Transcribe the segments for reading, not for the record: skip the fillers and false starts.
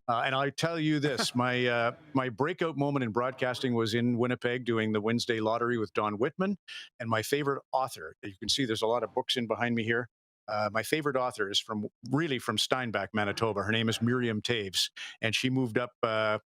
And I tell you this, my breakout moment in broadcasting was in Winnipeg doing the Wednesday Lottery with Don Whitman, and my favorite author. You can see there's a lot of books in behind me here. My favorite author is from Steinbach, Manitoba. Her name is Miriam Taves, and she moved up.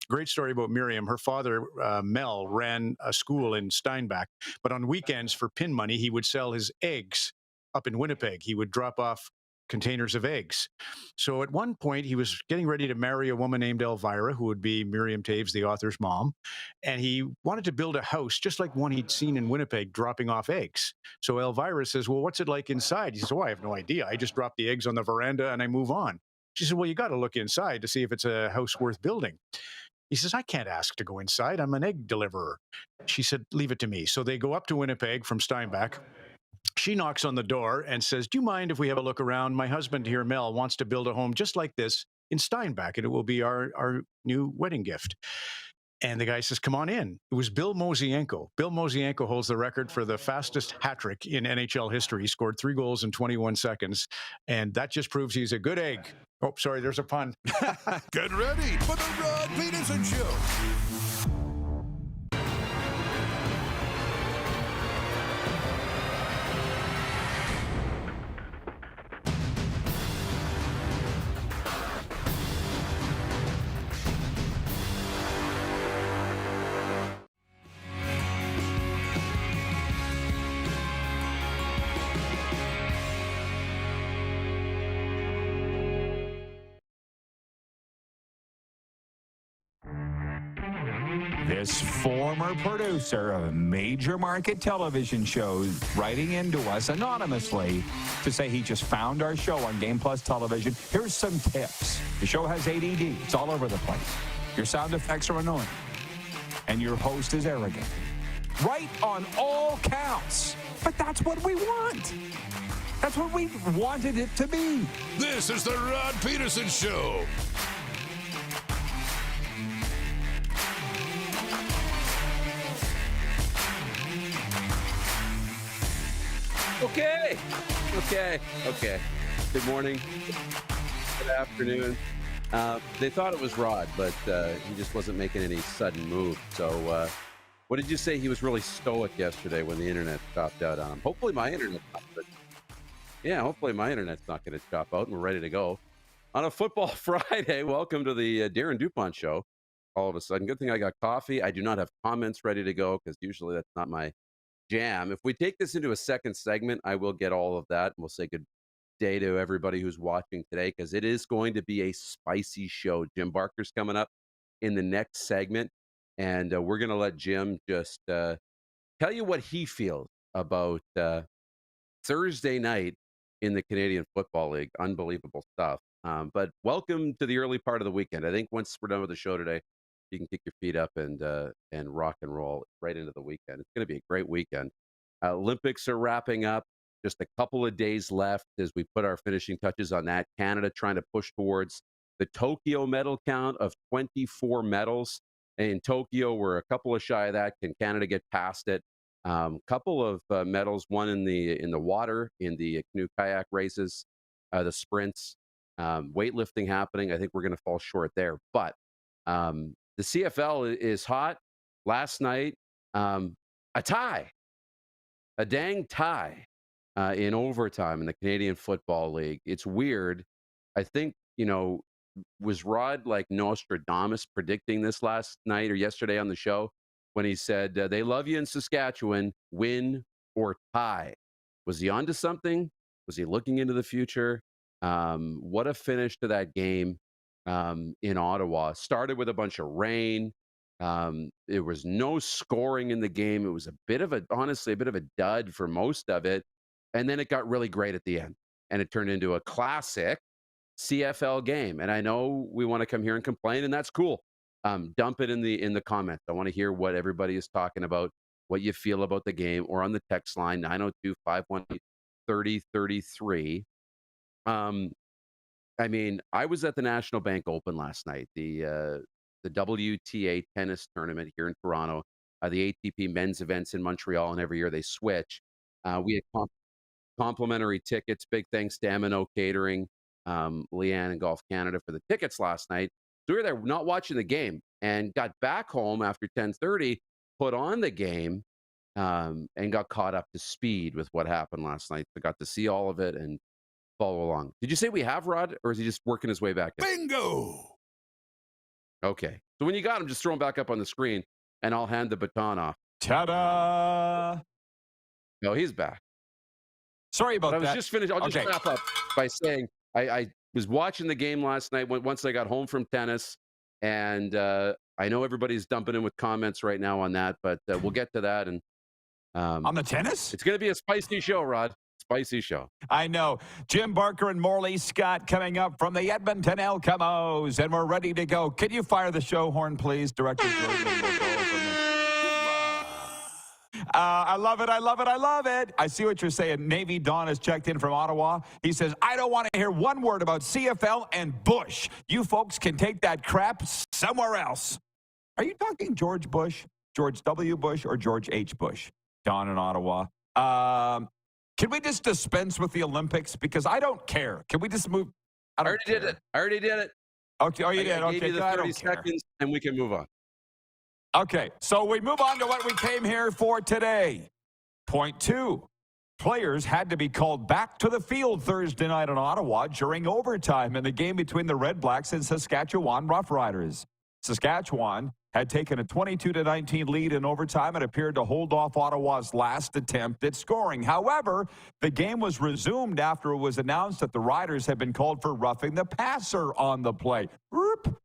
Great story about Miriam. Her father, Mel, ran a school in Steinbach, but on weekends for pin money, he would sell his eggs up in Winnipeg. He would drop off containers of eggs. So at one point, he was getting ready to marry a woman named Elvira, who would be Miriam Taves, the author's mom. And he wanted to build a house just like one he'd seen in Winnipeg dropping off eggs. So Elvira says, well, what's it like inside? He says, oh, I have no idea. I just drop the eggs on the veranda and I move on. She said, well, you got to look inside to see if it's a house worth building. He says, I can't ask to go inside. I'm an egg deliverer. She said, leave it to me. So they go up to Winnipeg from Steinbach. She knocks on the door and says, do you mind if we have a look around? My husband here, Mel, wants to build a home just like this in Steinbach, and it will be our new wedding gift. And the guy says, come on in. It was Bill Mosienko. Bill Mosienko holds the record for the fastest hat trick in NHL history. He scored 3 goals in 21 seconds. And that just proves he's a good egg. Oh, sorry, there's a pun. Get ready for the Rod Pedersen Show. This former producer of major market television shows writing into us anonymously to say he just found our show on Game Plus Television. Here's some tips. The show has ADD. It's all over the place. Your sound effects are annoying. And your host is arrogant. Right on all counts. But that's what we want. That's what we wanted it to be. This is the Rod Pedersen Show. Okay. Good morning. Good afternoon. They thought it was Rod, but he just wasn't making any sudden moves. So what did you say? He was really stoic yesterday when the internet stopped out on him. Hopefully my internet's not going to stop out, and we're ready to go. On a football Friday, welcome to the Darren DuPont Show. All of a sudden, good thing I got coffee. I do not have comments ready to go because usually that's not my jam. If we take this into a second segment, I will get all of that, and we'll say good day to everybody who's watching today because it is going to be a spicy show. Jim Barker's coming up in the next segment, and we're going to let Jim just tell you what he feels about Thursday night in the Canadian Football League. Unbelievable stuff. But welcome to the early part of the weekend. I think once we're done with the show today, you can kick your feet up and rock and roll right into the weekend. It's going to be a great weekend. Olympics are wrapping up. Just a couple of days left as we put our finishing touches on that. Canada trying to push towards the Tokyo medal count of 24 medals. In Tokyo, we're a couple of shy of that. Can Canada get past it? Couple of medals, one in the water, in the canoe kayak races, the sprints, weightlifting happening. I think we're going to fall short there. But the CFL is hot. Last night, a tie, a dang tie in overtime in the Canadian Football League. It's weird. I think, was Rod like Nostradamus predicting this last night or yesterday on the show when he said, they love you in Saskatchewan, win or tie? Was he onto something? Was he looking into the future? What a finish to that game in Ottawa. Started with a bunch of rain. There was no scoring in the game. It was honestly a bit of a dud for most of it. And then it got really great at the end. And it turned into a classic CFL game. And I know we want to come here and complain, and that's cool. Dump it in the comments. I want to hear what everybody is talking about, what you feel about the game, or on the text line 902-518-3033. I mean, I was at the National Bank Open last night, the WTA tennis tournament here in Toronto, the ATP men's events in Montreal, and every year they switch. We had complimentary tickets. Big thanks to M&O Catering, Leanne and Golf Canada for the tickets last night. So we were there not watching the game and got back home after 10:30, put on the game, and got caught up to speed with what happened last night. I got to see all of it and follow along. Did you say we have Rod, or is he just working his way back in? Bingo! Okay. So when you got him, just throw him back up on the screen, and I'll hand the baton off. Ta-da! No, he's back. Sorry about But I was that. just finished. I'll just Okay. wrap up by saying I was watching the game last night once I got home from tennis, and I know everybody's dumping in with comments right now on that, but we'll get to that. And On the tennis? it's going to be a spicy show, Rod. Spicy show. I know. Jim Barker and Morley Scott coming up from the Edmonton Elks, and we're ready to go. Can you fire the show horn, please, Director Jordan? I love it. I love it. I love it. I see what you're saying. Navy Don has checked in from Ottawa. He says, I don't want to hear one word about CFL and Bush. You folks can take that crap somewhere else. Are you talking George Bush, George W. Bush, or George H. Bush? Don in Ottawa. Can we just dispense with the Olympics? Because I don't care. Can we just move? I already did it. I already did it. Okay. Oh, you did. I gave Okay. you the I 30 don't care. seconds, and we can move on. Okay, so we move on to what we came here for today. Point 2. Players had to be called back to the field Thursday night in Ottawa during overtime in the game between the REDBLACKS and Saskatchewan Roughriders. Saskatchewan had taken a 22-19 lead in overtime and appeared to hold off Ottawa's last attempt at scoring. However, the game was resumed after it was announced that the Riders had been called for roughing the passer on the play. Whoop.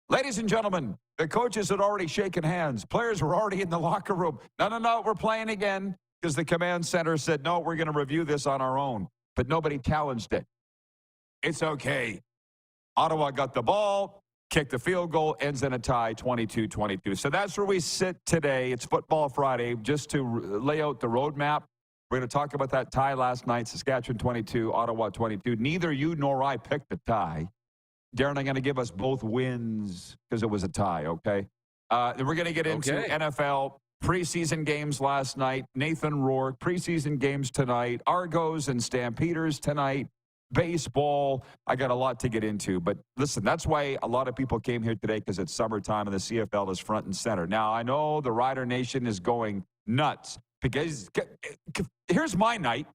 Ladies and gentlemen, the coaches had already shaken hands. Players were already in the locker room. No, we're playing again, because the command center said, no, we're going to review this on our own. But nobody challenged it. It's okay. Ottawa got the ball, kicked the field goal, ends in a tie, 22-22. So that's where we sit today. It's Football Friday. Just to lay out the roadmap, we're going to talk about that tie last night, Saskatchewan 22, Ottawa 22. Neither you nor I picked the tie. Darren, I'm going to give us both wins because it was a tie, okay? Then we're going to get into NFL preseason games last night. Nathan Rourke, preseason games tonight. Argos and Stampeders tonight. Baseball. I got a lot to get into. But listen, that's why a lot of people came here today, because it's summertime and the CFL is front and center. Now, I know the Rider Nation is going nuts because here's my night.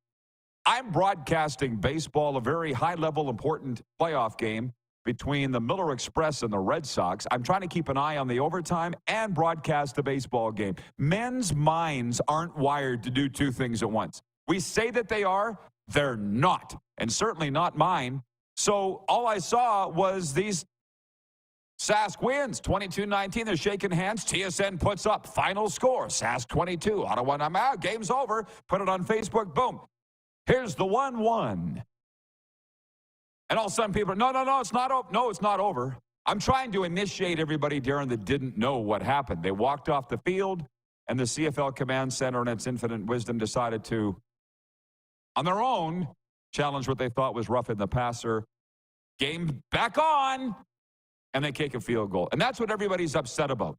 I'm broadcasting baseball, a very high-level, important playoff game between the Miller Express and the Red Sox. I'm trying to keep an eye on the overtime and broadcast the baseball game. Men's minds aren't wired to do two things at once. We say that they are, they're not, and certainly not mine. So all I saw was these Sask wins, 22-19. They're shaking hands. TSN puts up final score, Sask 22. Ottawa, I'm out. Game's over. Put it on Facebook. Boom. Here's the 1-1. And all of a sudden people are, no, it's not over. No, it's not over. I'm trying to initiate everybody, Darren, that didn't know what happened. They walked off the field, and the CFL Command Center, in its infinite wisdom, decided to, on their own, challenge what they thought was roughing the passer. Game back on, and they kick a field goal. And that's what everybody's upset about.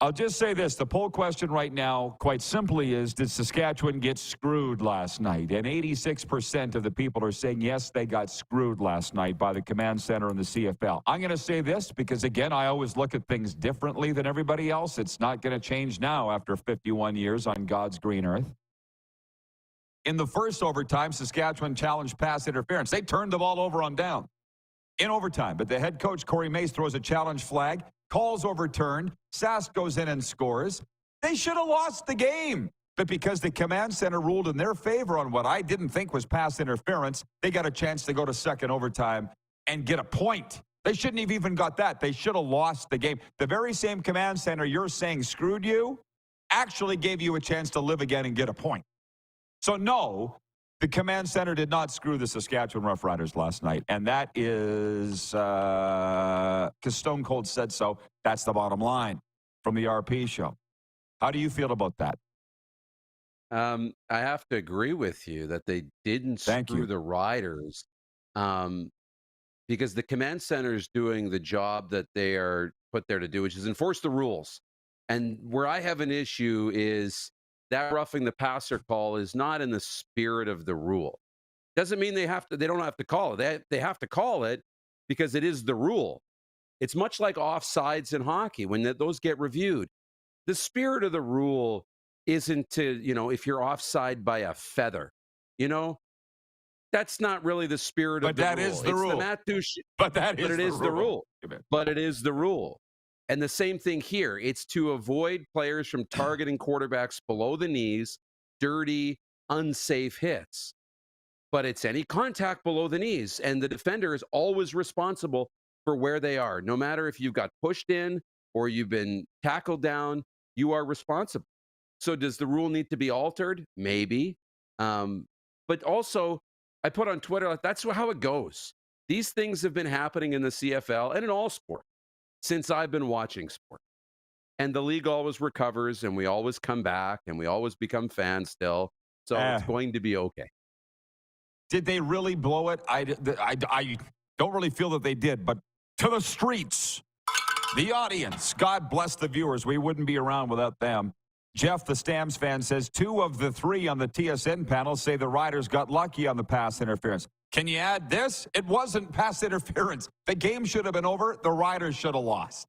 I'll just say this. The poll question right now, quite simply, is, did Saskatchewan get screwed last night? And 86% of the people are saying, yes, they got screwed last night by the Command Center and the CFL. I'm going to say this because, again, I always look at things differently than everybody else. It's not going to change now after 51 years on God's green earth. In the first overtime, Saskatchewan challenged pass interference. They turned the ball over on down in overtime. But the head coach, Corey Mace, throws a challenge flag. Calls overturned. Sask goes in and scores. They should have lost the game. But because the Command Center ruled in their favor on what I didn't think was pass interference, they got a chance to go to second overtime and get a point. They shouldn't have even got that. They should have lost the game. The very same Command Center you're saying screwed you actually gave you a chance to live again and get a point. So no, the Command Center did not screw the Saskatchewan Roughriders last night. And that is, because Stone Cold said so, that's the bottom line from the RP show. How do you feel about that? I have to agree with you that they didn't screw the Riders, because the Command Center is doing the job that they are put there to do, which is enforce the rules. And where I have an issue is that roughing the passer call is not in the spirit of the rule. Doesn't mean they don't have to call it. They have to call it because it is the rule. It's much like offsides in hockey when those get reviewed. The spirit of the rule isn't to, if you're offside by a feather, that's not really the spirit of the rule. But that is the rule. But it is the rule. But it is the rule. And the same thing here. It's to avoid players from targeting quarterbacks below the knees, dirty, unsafe hits. But it's any contact below the knees. And the defender is always responsible for where they are. No matter if you've got pushed in or you've been tackled down, you are responsible. So does the rule need to be altered? Maybe. But also, I put on Twitter, that's how it goes. These things have been happening in the CFL and in all sport since I've been watching sport. And the league always recovers, and we always come back, and we always become fans still. So it's going to be okay. Did they really blow it? I don't really feel that they did, but to the streets, the audience, God bless the viewers. We wouldn't be around without them. Jeff, the Stamps fan, says 2 of the 3 on the TSN panel say the Riders got lucky on the pass interference. Can you add this? It wasn't pass interference. The game should have been over. The Riders should have lost.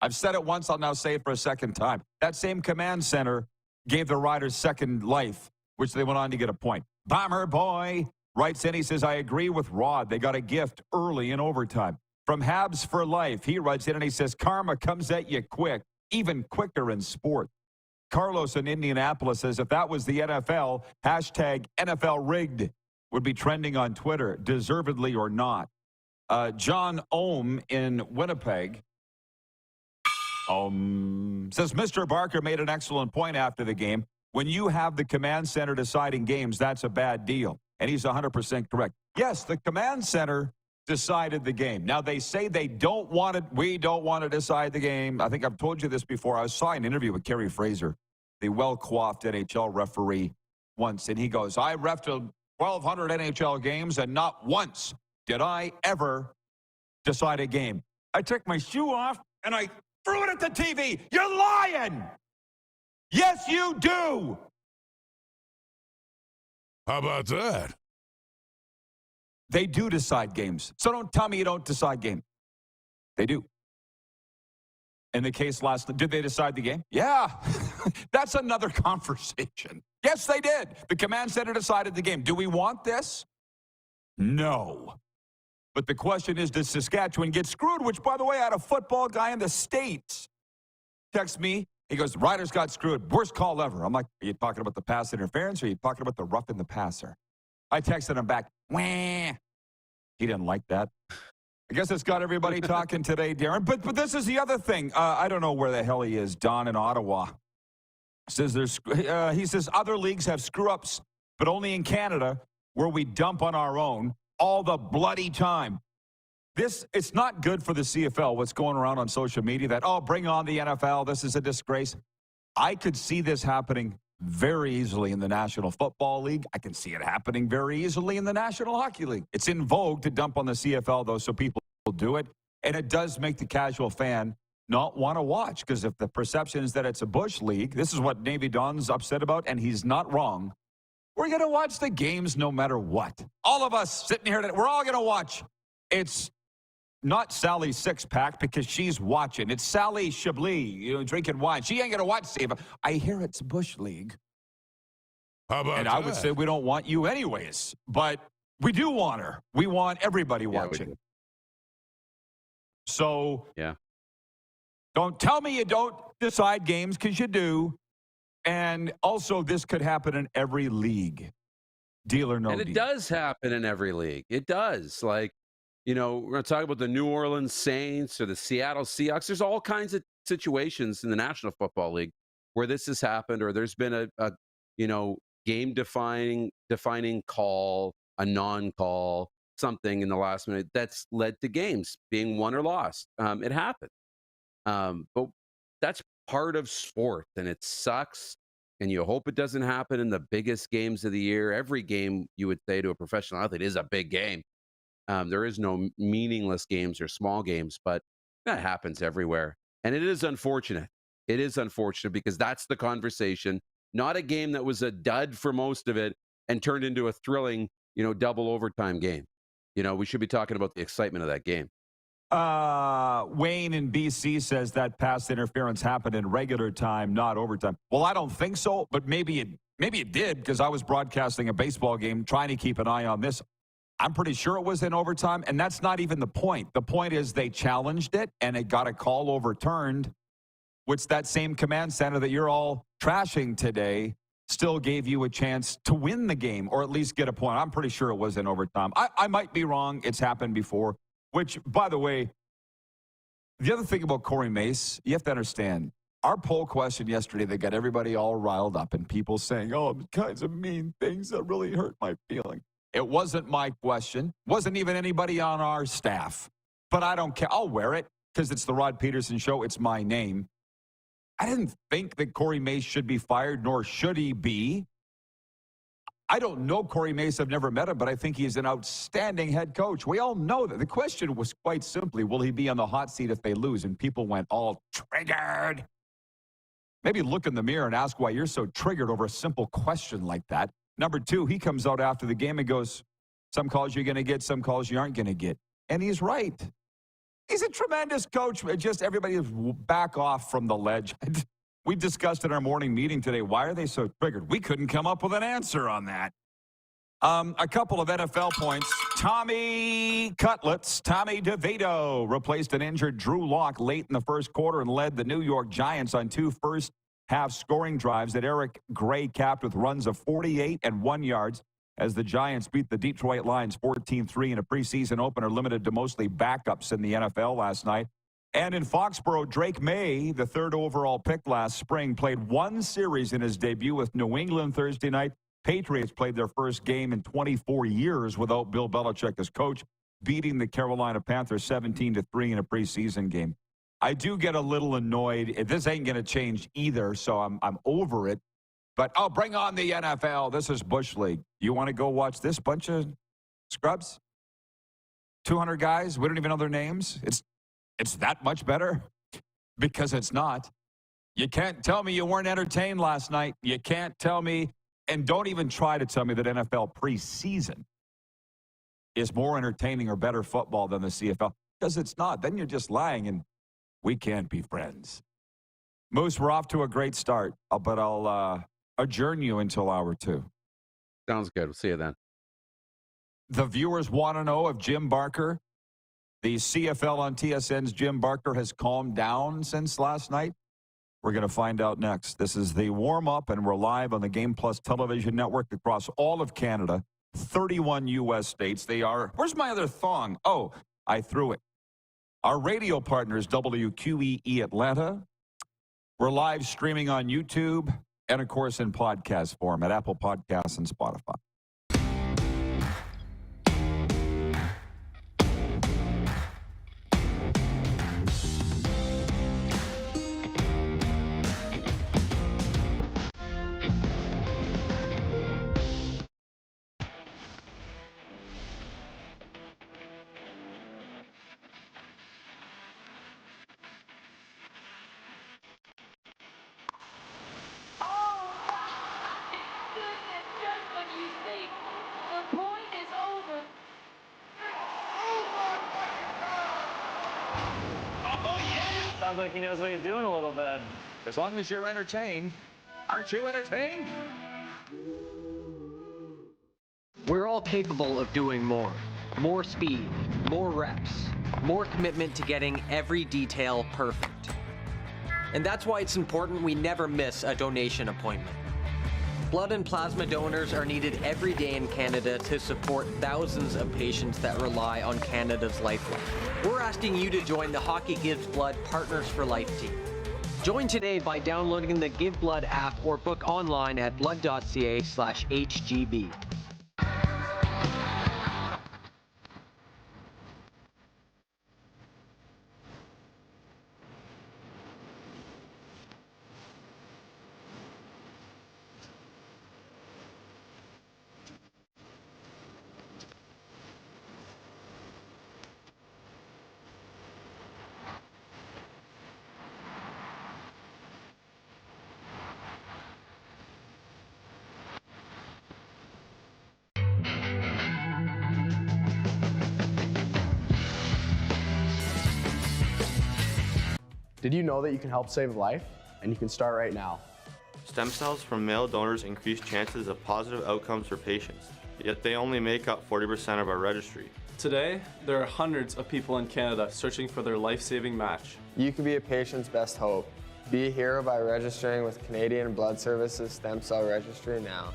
I've said it once. I'll now say it for a second time. That same command center gave the Riders second life, which they went on to get a point. Bomber Boy writes in, he says, I agree with Rod. They got a gift early in overtime. From Habs for Life, he writes in and he says, karma comes at you quick, even quicker in sport. Carlos in Indianapolis says, if that was the NFL, hashtag NFL rigged would be trending on Twitter, deservedly or not. John Ohm in Winnipeg says, Mr. Barker made an excellent point after the game. When you have the command center deciding games, that's a bad deal. And he's 100% correct. Yes, the command center decided the game. Now, they say they don't want it. We don't want to decide the game. I think I've told you this before. I saw an interview with Kerry Fraser, the well-coiffed NHL referee, once, and he goes, I reffed 1,200 NHL games, and not once did I ever decide a game. I took my shoe off, and I threw it at the TV. You're lying! Yes, you do! How about that? They do decide games. So don't tell me you don't decide games. They do. In the case last night, did they decide the game? Yeah. That's another conversation. Yes, they did. The command center decided the game. Do we want this? No. But the question is, does Saskatchewan get screwed? Which, by the way, I had a football guy in the States text me. He goes, the Riders got screwed. Worst call ever. I'm like, are you talking about the pass interference or are you talking about the roughing the passer? I texted him back, wah. He didn't like that. I guess it's got everybody talking today, Darren. But this is the other thing. I don't know where the hell he is. Don in Ottawa says he says other leagues have screw-ups, but only in Canada where we dump on our own all the bloody time. It's not good for the CFL, what's going around on social media that, bring on the NFL. This is a disgrace. I could see this happening very easily in the National Football League. I can see it happening very easily in the National Hockey League. It's in vogue to dump on the CFL, though, so people do it. And it does make the casual fan not want to watch, because if the perception is that it's a Bush League, this is what Navy Don's upset about, and he's not wrong. We're going to watch the games no matter what. All of us sitting here today, we're all going to watch. It's not Sally's six-pack because she's watching. It's Sally Chablis, drinking wine. She ain't going to watch Steve. I hear it's Bush League. How about and that? I would say we don't want you anyways, but we do want her. We want everybody watching. So don't tell me you don't decide games, because you do. And also, this could happen in every league. Deal or no deal. And it does happen in every league. It does. Like, we're going to talk about the New Orleans Saints or the Seattle Seahawks. There's all kinds of situations in the National Football League where this has happened, or there's been a game-defining call, a non-call, something in the last minute that's led to games being won or lost. It happened. But that's part of sport, and it sucks, and you hope it doesn't happen in the biggest games of the year. Every game, you would say to a professional athlete, is a big game. There is no meaningless games or small games, but that happens everywhere. And it is unfortunate. It is unfortunate because that's the conversation. Not a game that was a dud for most of it and turned into a thrilling, double overtime game. We should be talking about the excitement of that game. Wayne in BC says that pass interference happened in regular time, not overtime. Well, I don't think so, but maybe it did because I was broadcasting a baseball game trying to keep an eye on this. I'm pretty sure it was in overtime, and that's not even the point. The point is they challenged it, and it got a call overturned, which that same command center that you're all trashing today still gave you a chance to win the game or at least get a point. I'm pretty sure it was in overtime. I might be wrong. It's happened before, which, by the way, the other thing about Corey Mace, you have to understand, our poll question yesterday that got everybody all riled up and people saying, oh, kinds of mean things that really hurt my feeling. It wasn't my question. Wasn't even anybody on our staff. But I don't care. I'll wear it because it's the Rod Pedersen Show. It's my name. I didn't think that Corey Mace should be fired, nor should he be. I don't know Corey Mace. I've never met him, but I think he's an outstanding head coach. We all know that. The question was quite simply, will he be on the hot seat if they lose? And people went all triggered. Maybe look in the mirror and ask why you're so triggered over a simple question like that. Number two, he comes out after the game and goes, some calls you're going to get, some calls you aren't going to get. And he's right. He's a tremendous coach. Just everybody back off from the ledge. We discussed in our morning meeting today, why are they so triggered? We couldn't come up with an answer on that. A couple of NFL points. Tommy DeVito replaced an injured Drew Lock late in the first quarter and led the New York Giants on two first-half scoring drives that Eric Gray capped with runs of 48 and 1 yards as the Giants beat the Detroit Lions 14-3 in a preseason opener limited to mostly backups in the NFL last night. And in Foxborough, Drake May, the third overall pick last spring, played one series in his debut with New England Thursday night. Patriots played their first game in 24 years without Bill Belichick as coach, beating the Carolina Panthers 17-3 in a preseason game. I do get a little annoyed. This ain't going to change either, so I'm over it. But, bring on the NFL. This is Bush League. You want to go watch this bunch of scrubs? 200 guys? We don't even know their names? It's that much better? Because it's not. You can't tell me you weren't entertained last night. You can't tell me, and don't even try to tell me that NFL preseason is more entertaining or better football than the CFL. Because it's not. Then you're just lying, and we can't be friends. Moose, we're off to a great start, but I'll adjourn you until hour 2. Sounds good. We'll see you then. The viewers want to know if Jim Barker, the CFL on TSN's Jim Barker, has calmed down since last night. We're going to find out next. This is the warm-up, and we're live on the Game Plus television network across all of Canada, 31 U.S. states. They are, where's my other thong? Oh, I threw it. Our radio partner is WQEE Atlanta. We're live streaming on YouTube and, of course, in podcast form at Apple Podcasts and Spotify. Sounds like he knows what he's doing a little bit. As long as you're entertained. Aren't you entertained? We're all capable of doing more. More speed, more reps, more commitment to getting every detail perfect. And that's why it's important we never miss a donation appointment. Blood and plasma donors are needed every day in Canada to support thousands of patients that rely on Canada's lifeline. We're asking you to join the Hockey Gives Blood Partners for Life team. Join today by downloading the Give Blood app or book online at blood.ca/HGB. Did you know that you can help save a life? And you can start right now. Stem cells from male donors increase chances of positive outcomes for patients, yet they only make up 40% of our registry. Today, there are hundreds of people in Canada searching for their life-saving match. You can be a patient's best hope. Be a hero by registering with Canadian Blood Services Stem Cell Registry now.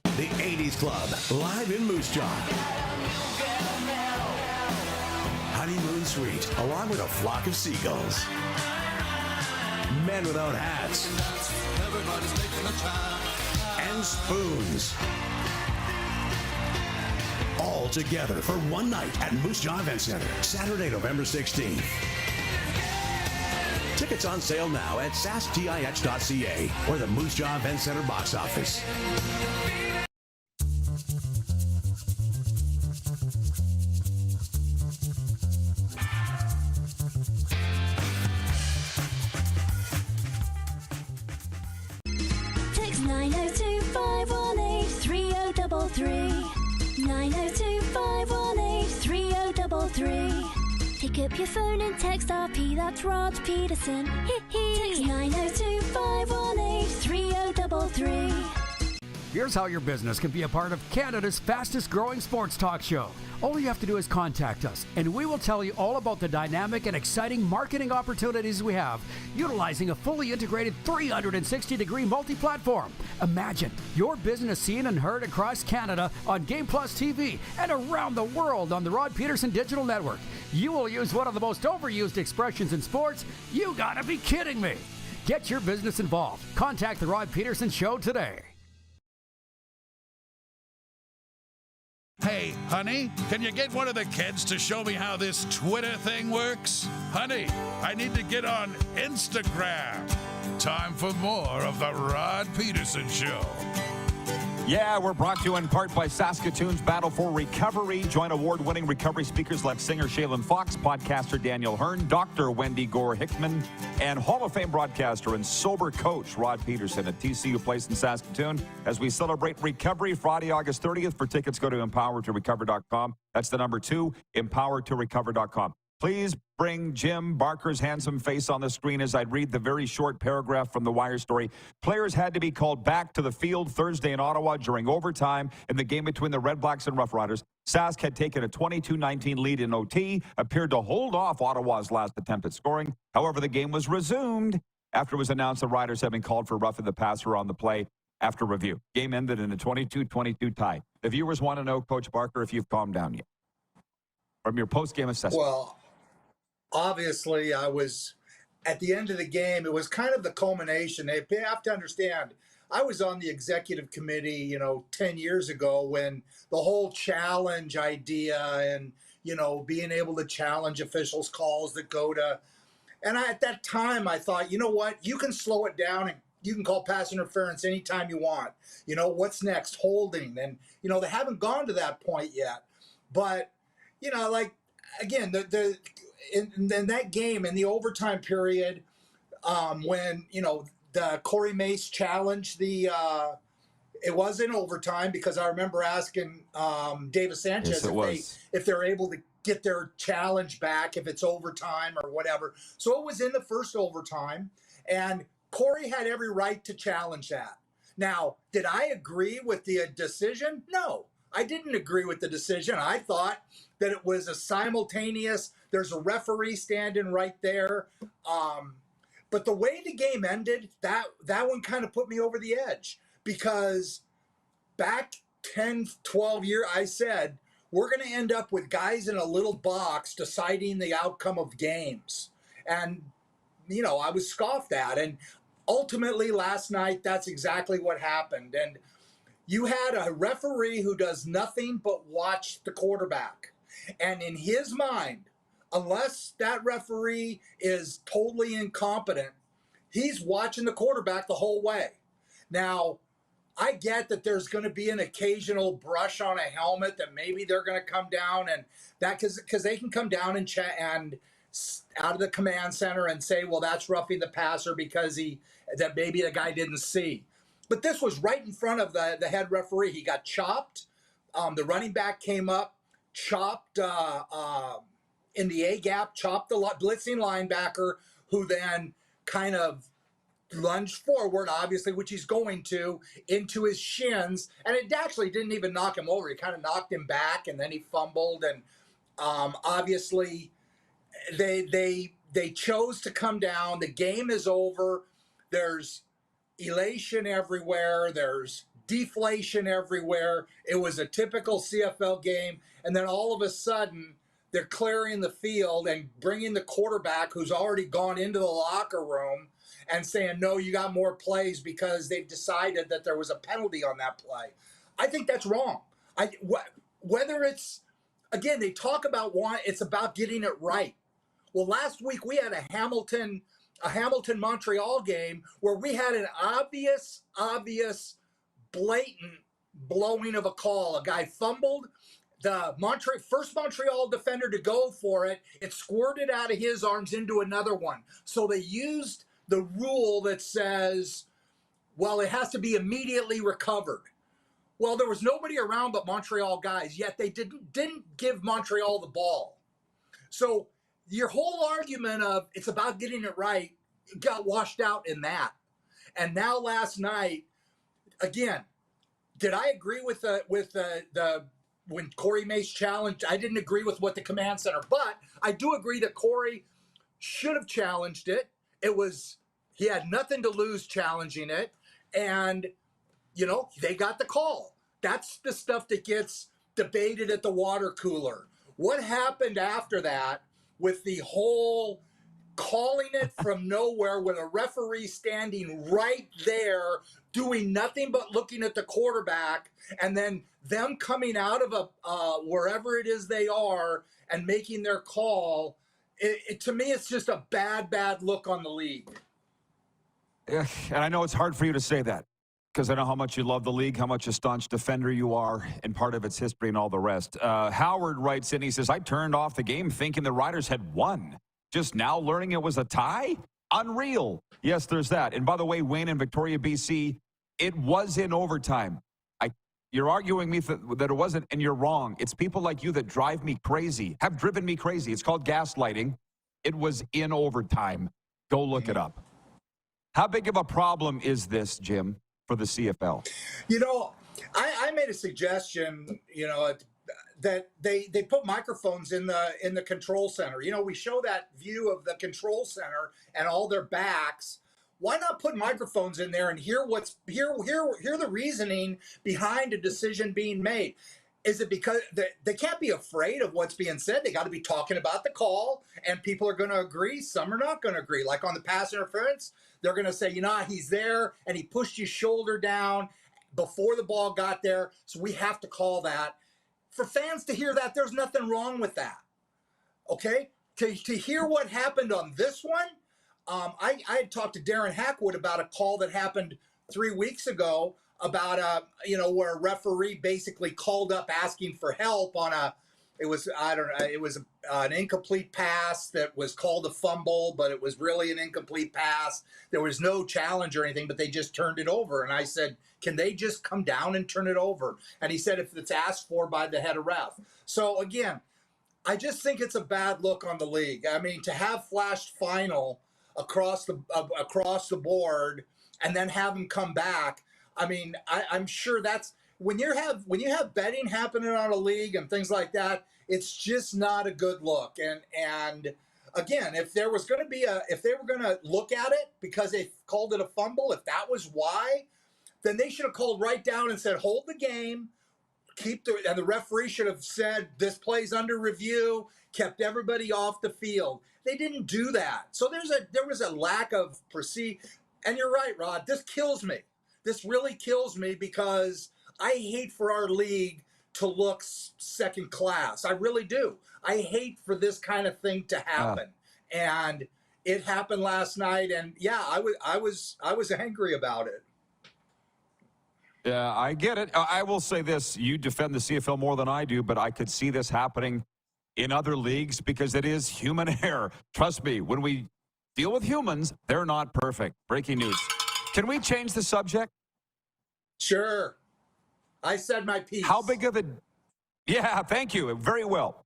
The 80s Club, live in Moose Jaw. Honeymoon Suite, along with a flock of seagulls. Men without hats. And spoons. All together for one night at Moose Jaw Event Center, Saturday, November 16th. Tickets on sale now at sastix.ca or the Moose Jaw Event Center box office. Text 902-518-3033. 902-518-3033. Pick up your phone and text RP, that's Rod Pedersen. Text 902-518-3033. Here's how your business can be a part of Canada's fastest growing sports talk show. All you have to do is contact us, and we will tell you all about the dynamic and exciting marketing opportunities we have, utilizing a fully integrated 360-degree multi-platform. Imagine your business seen and heard across Canada on Game Plus TV and around the world on the Rod Pedersen Digital Network. You will use one of the most overused expressions in sports. You gotta be kidding me. Get your business involved. Contact the Rod Pedersen Show today. Hey, honey, can you get one of the kids to show me how this Twitter thing works? Honey, I need to get on Instagram. Time for more of the Rod Pedersen Show. Yeah, we're brought to you in part by Saskatoon's Battle for Recovery. Join award-winning recovery speakers like singer Shaylin Fox, podcaster Daniel Hearn, Dr. Wendy Gore-Hickman, and Hall of Fame broadcaster and sober coach Rod Pedersen at TCU Place in Saskatoon as we celebrate recovery Friday, August 30th. For tickets, go to empowertorecover.com. That's the number 2, empowertorecover.com. Please bring Jim Barker's handsome face on the screen as I read the very short paragraph from the Wire story. Players had to be called back to the field Thursday in Ottawa during overtime in the game between the REDBLACKS and Roughriders. Sask had taken a 22-19 lead in OT, appeared to hold off Ottawa's last attempt at scoring. However, the game was resumed after it was announced the Riders had been called for roughing the passer on the play after review. Game ended in a 22-22 tie. The viewers want to know, Coach Barker, if you've calmed down yet from your post-game assessment. Well, obviously, I was at the end of the game. It was kind of the culmination. They have to understand, I was on the executive committee, 10 years ago when the whole challenge idea and, being able to challenge officials' calls that go to. And at that time, I thought, you know what? You can slow it down and you can call pass interference anytime you want. What's next? Holding. And, they haven't gone to that point yet. But, again, in that game, in the overtime period, when, the Corey Mace challenged it was in overtime because I remember asking Davis Sanchez if they're able to get their challenge back if it's overtime or whatever. So it was in the first overtime, and Corey had every right to challenge that. Now, did I agree with the decision? No, I didn't agree with the decision. I thought that it was a simultaneous, there's a referee standing right there. But the way the game ended, that one kind of put me over the edge because back 10, 12 years, I said, we're going to end up with guys in a little box deciding the outcome of games. And, I was scoffed at. And ultimately last night, that's exactly what happened. And you had a referee who does nothing but watch the quarterback. And in his mind, unless that referee is totally incompetent, he's watching the quarterback the whole way. Now, I get that there's going to be an occasional brush on a helmet that maybe they're going to come down and that because they can come down and chat and out of the command center and say, well, that's roughing the passer because that maybe the guy didn't see. But this was right in front of the head referee. He got chopped. The running back came up, chopped in the A gap, chopped the blitzing linebacker, who then kind of lunged forward, obviously, which he's going to, into his shins, and it actually didn't even knock him over. He kind of knocked him back, and then he fumbled, and obviously they chose to come down. The game is over. There's elation everywhere. There's deflation everywhere. It was a typical CFL game, and then all of a sudden they're clearing the field and bringing the quarterback, who's already gone into the locker room, and saying, no, you got more plays because they've decided that there was a penalty on that play. I think that's wrong. Whether it's, again, they talk about it's about getting it right. Well, last week we had a Hamilton Montreal game where we had an obvious, blatant blowing of a call. A guy fumbled. The first Montreal defender to go for it, it squirted out of his arms into another one. So they used the rule that says, well, it has to be immediately recovered. Well, there was nobody around but Montreal guys, yet they didn't give Montreal the ball. So your whole argument of it's about getting it right got washed out in that. And now last night, again, did I agree with the when Corey Mace challenged? I didn't agree with what the command center, but I do agree that Corey should have challenged it. He had nothing to lose challenging it, and they got the call. That's the stuff that gets debated at the water cooler. What happened after that with the whole calling it from nowhere with a referee standing right there doing nothing but looking at the quarterback, and then them coming out of wherever it is they are and making their call? To me, it's just a bad look on the league. Yeah, and I know it's hard for you to say that because I know how much you love the league, how much a staunch defender you are, and part of its history and all the rest. Howard writes in, he says, I turned off the game thinking the Riders had won. Just now learning it was a tie? Unreal. Yes, there's that. And by the way, Wayne in Victoria, BC, it was in overtime. You're arguing me that it wasn't, and you're wrong. It's people like you that drive me crazy, have driven me crazy. It's called gaslighting. It was in overtime. Go look it up. How big of a problem is this, Jim, for the CFL? I made a suggestion, that they put microphones in the control center. We show that view of the control center and all their backs. Why not put microphones in there and hear the reasoning behind a decision being made? Is it because they can't be afraid of what's being said? They got to be talking about the call, and people are going to agree. Some are not going to agree. Like on the pass interference, they're going to say, he's there, and he pushed his shoulder down before the ball got there, so we have to call that. For fans to hear that, there's nothing wrong with that. Okay? To hear what happened on this one, I had talked to Darren Hackwood about a call that happened 3 weeks ago about where a referee basically called up asking for help on it was an incomplete pass that was called a fumble, but it was really an incomplete pass. There was no challenge or anything, but they just turned it over. And I said, can they just come down and turn it over? And he said, if it's asked for by the head of ref. So again, I just think it's a bad look on the league. I mean, to have flashed final across the board and then have them come back. I mean, I'm sure that's when you have betting happening on a league and things like that, it's just not a good look. And again, if they were going to look at it because they called it a fumble, if that was why, then they should have called right down and said, hold the game, and the referee should have said, this play's under review, kept everybody off the field. They didn't do that. So there was a lack of and you're right, Rod, this kills me. This really kills me because I hate for our league to look second class. I really do. I hate for this kind of thing to happen. And it happened last night, and yeah, I was angry about it. Yeah, I get it. I will say this. You defend the CFL more than I do, but I could see this happening in other leagues because it is human error. Trust me, when we deal with humans, they're not perfect. Breaking news. Can we change the subject? Sure. I said my piece. How big of a... Yeah, thank you. Very well.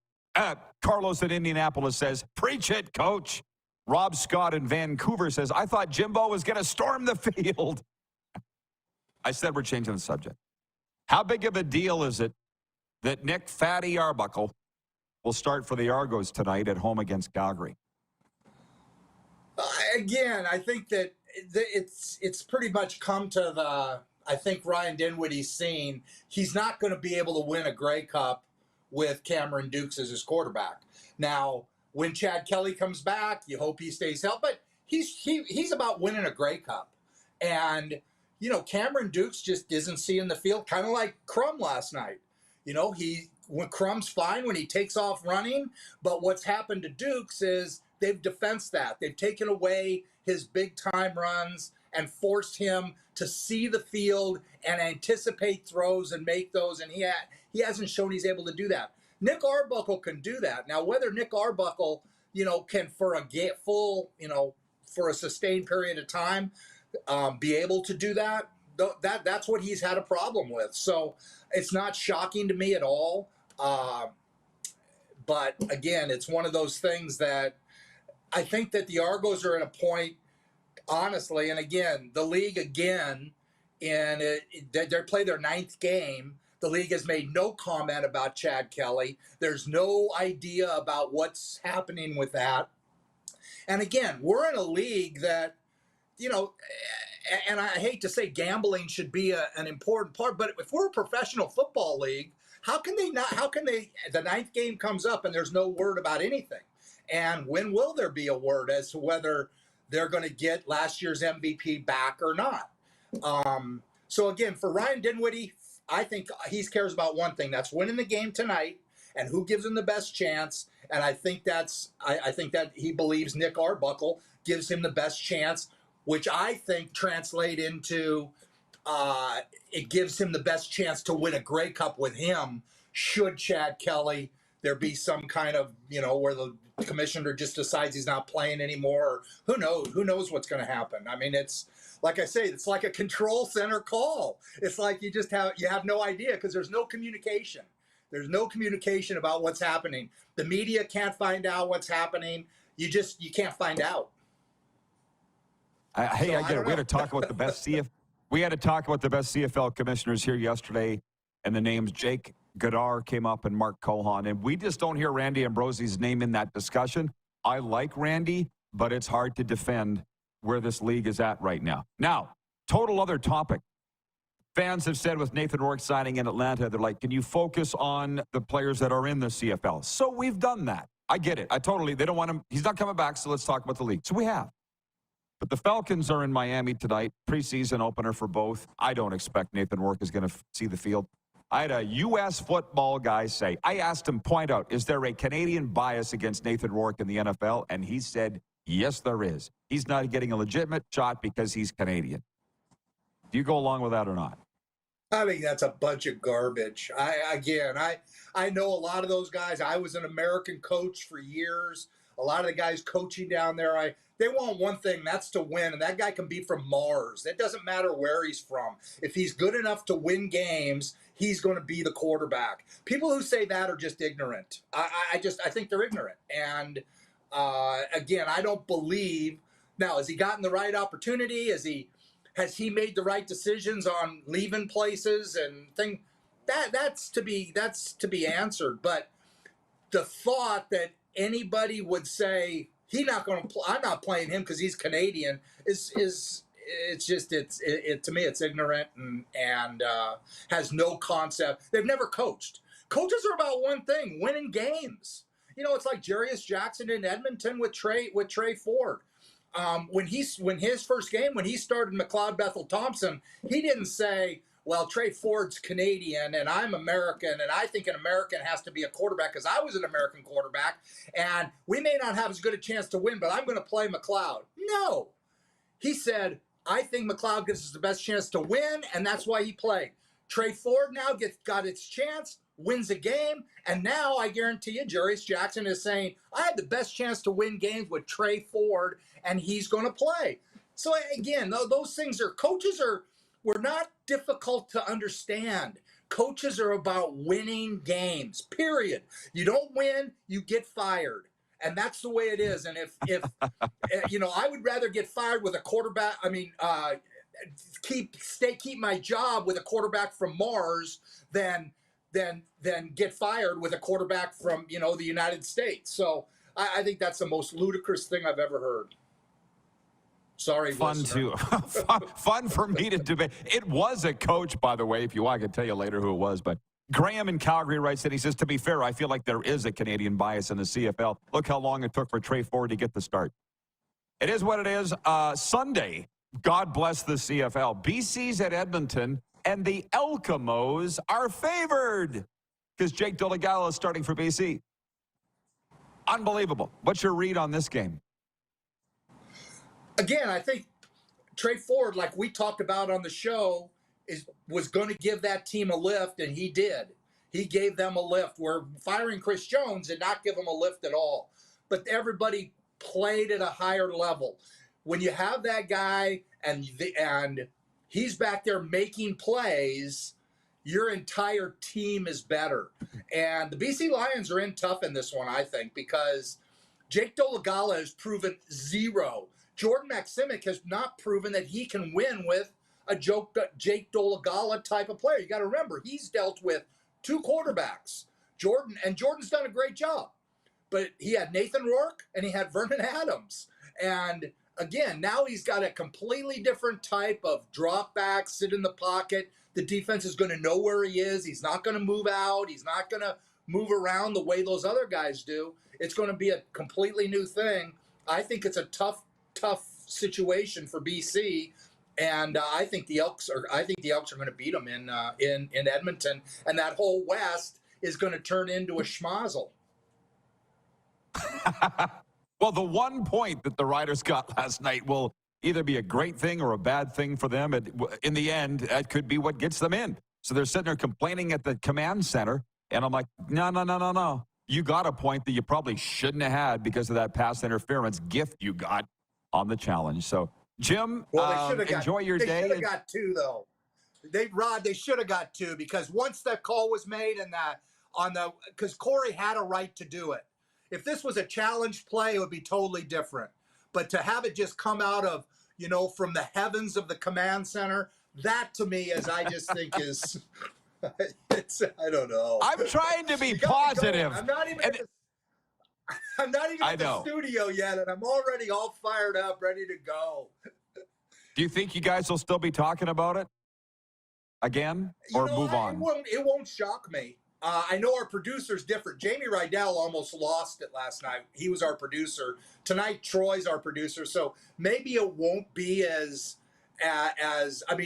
Carlos in Indianapolis says, preach it, coach. Rob Scott in Vancouver says, I thought Jimbo was going to storm the field. I said we're changing the subject. How big of a deal is it that Nick Fatty Arbuckle will start for the Argos tonight at home against Calgary? Again, I think that it's pretty much come to the, I think Ryan Dinwiddie's seen he's not going to be able to win a Grey Cup with Cameron Dukes as his quarterback. Now, when Chad Kelly comes back, you hope he stays healthy, but he's about winning a Grey Cup. And, you know, Cameron Dukes just isn't seeing the field, kind of like Crum last night. You know, when Crum's fine when he takes off running, but what's happened to Dukes is they've defensed that. They've taken away his big-time runs and forced him to see the field and anticipate throws and make those, and he hasn't shown he's able to do that. Nick Arbuckle can do that. Now, whether Nick Arbuckle, you know, can for a full, you know, for a sustained period of time, be able to do that, that's what he's had a problem with. So it's not shocking to me at all. But again, it's one of those things that I think that the Argos are at a point, honestly, and again, the league again, and they play their 9th game. The league has made no comment about Chad Kelly. There's no idea about what's happening with that. And again, we're in a league that, you know, and I hate to say gambling should be an important part, but if we're a professional football league, how can they, the 9th game comes up and there's no word about anything? And when will there be a word as to whether they're going to get last year's MVP back or not? So again, for Ryan Dinwiddie, I think he cares about one thing. That's winning the game tonight and who gives him the best chance. And I think I think that he believes Nick Arbuckle gives him the best chance, which I think translate into it gives him the best chance to win a Grey Cup with him should Chad Kelly there be some kind of, you know, where the commissioner just decides he's not playing anymore. Or who knows what's going to happen. I mean, it's like I say, it's like a control center call. It's like you have no idea because there's no communication. There's no communication about what's happening. The media can't find out what's happening. You can't find out. Hey, I get it. We had to talk about the best CFL commissioners here yesterday, and the names Jake Goddard came up and Mark Cohan, and we just don't hear Randy Ambrosie's name in that discussion. I like Randy, but it's hard to defend where this league is at right now. Now, total other topic. Fans have said with Nathan Rourke signing in Atlanta, they're like, can you focus on the players that are in the CFL? So we've done that. I get it. They don't want him. He's not coming back, so let's talk about the league. So we have. But the Falcons are in Miami tonight, preseason opener for both. I don't expect Nathan Rourke is going to see the field. I had a U.S. football guy say, I asked him, point out, is there a Canadian bias against Nathan Rourke in the NFL? And he said, yes, there is. He's not getting a legitimate shot because he's Canadian. Do you go along with that or not? I think that's a bunch of garbage. I know a lot of those guys. I was an American coach for years. A lot of the guys coaching down there, they want one thing, that's to win. And that guy can be from Mars. It doesn't matter where he's from. If he's good enough to win games, he's going to be the quarterback. People who say that are just ignorant. I think they're ignorant. And again, I don't believe. Now, has he gotten the right opportunity? Has he made the right decisions on leaving places and things? That's to be answered. But the thought that anybody would say I'm not playing him because he's Canadian is to me it's ignorant and has no concept. They've never coached. Coaches are about one thing: winning games. You know, it's like Jarius Jackson in Edmonton with Trey Ford. When his first game, when he started McLeod Bethel Thompson, he didn't say, well, Trey Ford's Canadian and I'm American and I think an American has to be a quarterback because I was an American quarterback and we may not have as good a chance to win, but I'm going to play McLeod. No. He said, I think McLeod gives us the best chance to win, and that's why he played. Trey Ford now got its chance, wins a game, and now I guarantee you Jarius Jackson is saying, I have the best chance to win games with Trey Ford, and he's going to play. So again, those things we're not difficult to understand. Coaches are about winning games, period. You don't win, you get fired. And that's the way it is. And if I would rather get fired with a quarterback. I mean, keep my job with a quarterback from Mars than get fired with a quarterback from the United States. So I think that's the most ludicrous thing I've ever heard. Sorry, fun for me to debate. It was a coach, by the way. If you want, I can tell you later who it was. But Graham in Calgary writes that he says, to be fair, I feel like there is a Canadian bias in the CFL. Look how long it took for Trey Ford to get the start. It is what it is. Sunday, God bless the CFL. BC's at Edmonton, and the Elkamos are favored because Jake Dolegala is starting for BC. Unbelievable. What's your read on this game? Again, I think Trey Ford, like we talked about on the show, was going to give that team a lift, and he did. He gave them a lift, where firing Chris Jones did not give them a lift at all. But everybody played at a higher level. When you have that guy and he's back there making plays, your entire team is better. And the BC Lions are in tough in this one, I think, because Jake Dolegala has proven zero. Jordan Maximic has not proven that he can win with a Jake Dolegala type of player. You got to remember, he's dealt with two quarterbacks. Jordan's done a great job. But he had Nathan Rourke and he had Vernon Adams. And again, now he's got a completely different type of drop back, sit in the pocket. The defense is going to know where he is. He's not going to move out. He's not going to move around the way those other guys do. It's going to be a completely new thing. I think it's a tough situation for BC, and I think the Elks are going to beat them in Edmonton, and that whole West is going to turn into a schmozzle. Well, the 1 point that the Riders got last night will either be a great thing or a bad thing for them. In the end, that could be what gets them in. So they're sitting there complaining at the command center, and I'm like, no. You got a point that you probably shouldn't have had because of that pass interference gift you got on the challenge. So, Jim, enjoy your day. They should have got two, though. They should have got two, because once that call was made because Corey had a right to do it. If this was a challenge play, it would be totally different. But to have it just come out of, from the heavens of the command center, that to me I just think is, I don't know. I'm trying to be positive. I'm not even in the studio yet, and I'm already all fired up, ready to go. Do you think you guys will still be talking about it again, or move on? It won't shock me. I know our producer's different. Jamie Rydell almost lost it last night. He was our producer. Tonight, Troy's our producer. So maybe it won't be as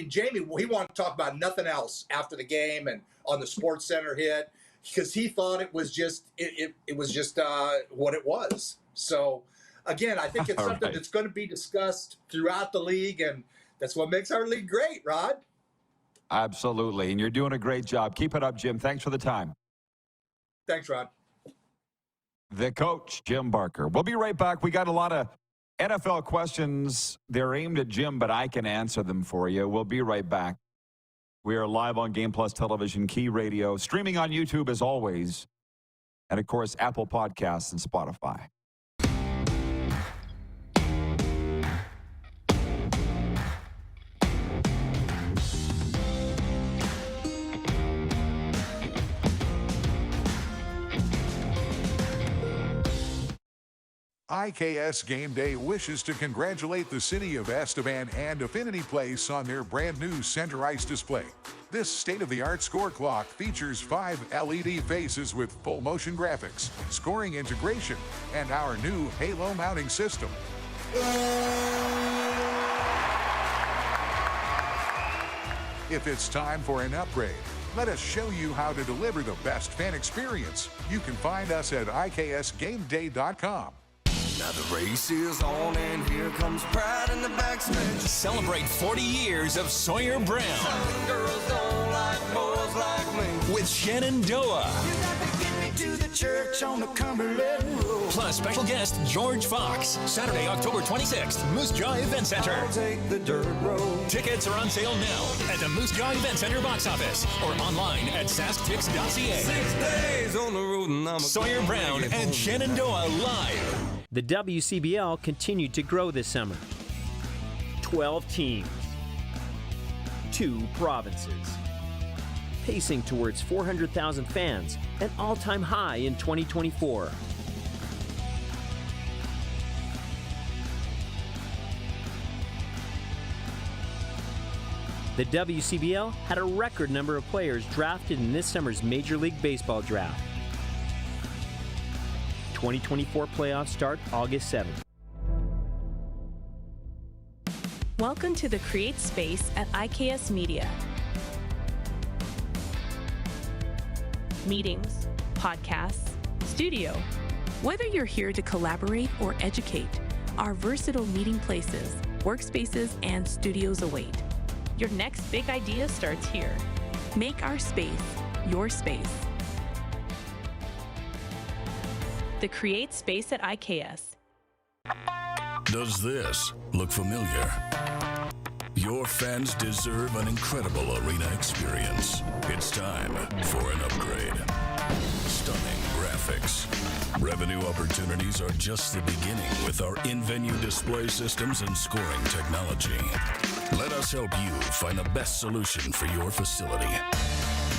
Jamie, he wanted to talk about nothing else after the game and on the Sports Center hit, because he thought it was just what it was. So again, I think it's something that's going to be discussed throughout the league, and that's what makes our league great, Rod. Absolutely, and you're doing a great job. Keep it up, Jim. Thanks for the time. Thanks, Rod. The coach, Jim Barker. We'll be right back. We got a lot of NFL questions. They're aimed at Jim, but I can answer them for you. We'll be right back. We are live on Game Plus Television, Key Radio, streaming on YouTube as always, and of course, Apple Podcasts and Spotify. IKS Game Day wishes to congratulate the city of Estevan and Affinity Place on their brand new center ice display. This state-of-the-art score clock features 5 LED faces with full motion graphics, scoring integration, and our new Halo mounting system. If it's time for an upgrade, let us show you how to deliver the best fan experience. You can find us at IKSGameDay.com. Now the race is on, and here comes pride in the backstretch. Celebrate 40 years of Sawyer Brown. Some girls don't like boys like me. With Shenandoah. You got to get me to the church on the Cumberland Road. Plus special guest George Fox. Saturday, October 26th, Moose Jaw Event Center. I'll take the dirt road. Tickets are on sale now at the Moose Jaw Event Center box office or online at sasktix.ca. 6 days on the road and I'm Sawyer Brown and Shenandoah live. The WCBL continued to grow this summer. 12 teams, 2 provinces, pacing towards 400,000 fans, an all-time high in 2024. The WCBL had a record number of players drafted in this summer's Major League Baseball draft. 2024 playoffs start August 7th. Welcome to the Create Space at IKS Media. Meetings, podcasts, studio. Whether you're here to collaborate or educate, our versatile meeting places, workspaces, and studios await. Your next big idea starts here. Make our space your space. The Create Space at IKS. Does this look familiar? Your fans deserve an incredible arena experience. It's time for an upgrade. Stunning graphics. Revenue opportunities are just the beginning with our in-venue display systems and scoring technology. Let us help you find the best solution for your facility.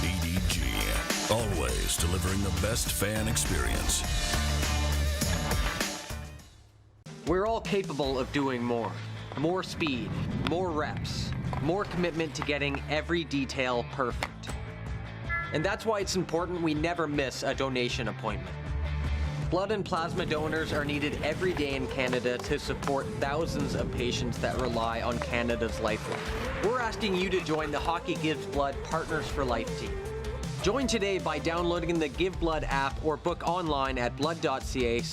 EDG, always delivering the best fan experience. We're all capable of doing more. More speed, more reps, more commitment to getting every detail perfect. And that's why it's important we never miss a donation appointment. Blood and plasma donors are needed every day in Canada to support thousands of patients that rely on Canada's lifeline. We're asking you to join the Hockey Gives Blood Partners for Life team. Join today by downloading the Give Blood app or book online at blood.ca/HGB.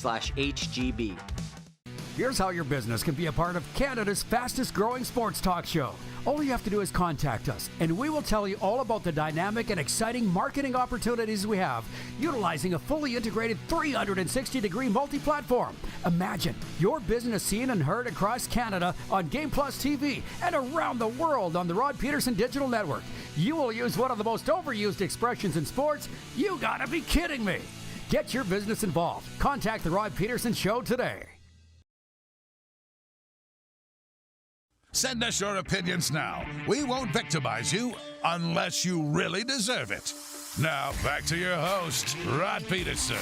Here's how your business can be a part of Canada's fastest growing sports talk show. All you have to do is contact us, and we will tell you all about the dynamic and exciting marketing opportunities we have, utilizing a fully integrated 360-degree multi-platform. Imagine your business seen and heard across Canada on Game Plus TV and around the world on the Rod Pedersen Digital Network. You will use one of the most overused expressions in sports. You gotta be kidding me. Get your business involved. Contact the Rod Pedersen Show today. Send us your opinions now. We won't victimize you unless you really deserve it. Now, back to your host, Rod Pedersen.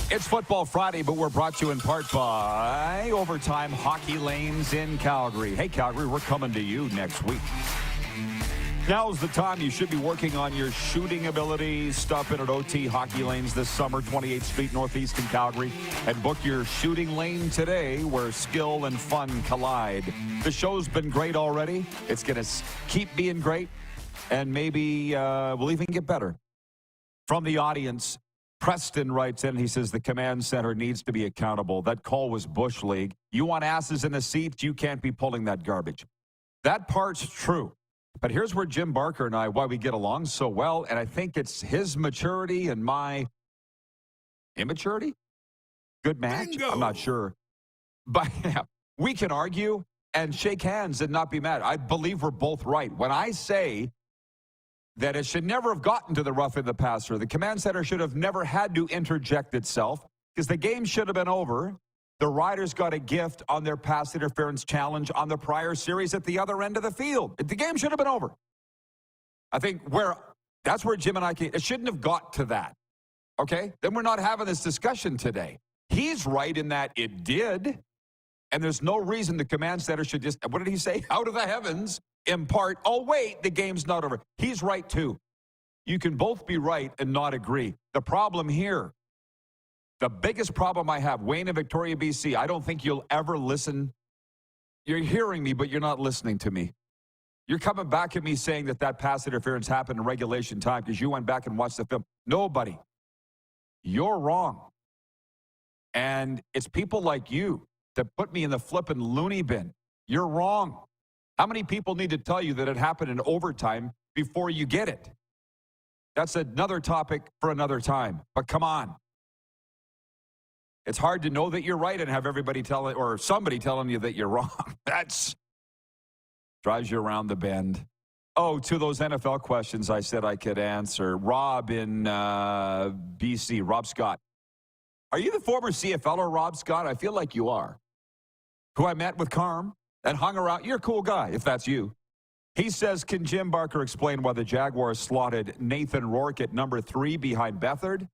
It's Football Friday, but we're brought to you in part by Overtime Hockey Lanes in Calgary. Hey, Calgary, we're coming to you next week. Now's the time you should be working on your shooting abilities. Stop in at OT Hockey Lanes this summer, 28th Street Northeast in Calgary, and book your shooting lane today where skill and fun collide. The show's been great already. It's going to keep being great, and maybe we'll even get better. From the audience, Preston writes in, he says, the command center needs to be accountable. That call was Bush League. You want asses in the seats, you can't be pulling that garbage. That part's true. But here's where Jim Barker and I, why we get along so well, and I think it's his maturity and my immaturity. Good match? Bingo. I'm not sure. But yeah, we can argue and shake hands and not be mad. I believe we're both right. When I say that it should never have gotten to the roughing the passer, the command center should have never had to interject itself because the game should have been over. The Riders got a gift on their pass interference challenge on the prior series at the other end of the field. The game should have been over. I think that's where Jim and I came. It shouldn't have got to that. Okay? Then we're not having this discussion today. He's right in that it did. And there's no reason the command center should just, what did he say? Out of the heavens, impart, oh, wait, the game's not over. He's right, too. You can both be right and not agree. The problem here, the biggest problem I have, Wayne in Victoria, BC, I don't think you'll ever listen. You're hearing me, but you're not listening to me. You're coming back at me saying that pass interference happened in regulation time because you went back and watched the film. Nobody. You're wrong. And it's people like you that put me in the flippin' loony bin. You're wrong. How many people need to tell you that it happened in overtime before you get it? That's another topic for another time. But come on. It's hard to know that you're right and have everybody telling, or somebody telling you that you're wrong. That's drives you around the bend. Oh, to those NFL questions I said I could answer. Rob in BC, Rob Scott. Are you the former CFLer, Rob Scott? I feel like you are. Who I met with Carm and hung around. You're a cool guy, if that's you. He says, can Jim Barker explain why the Jaguars slotted Nathan Rourke at number 3 behind Beathard?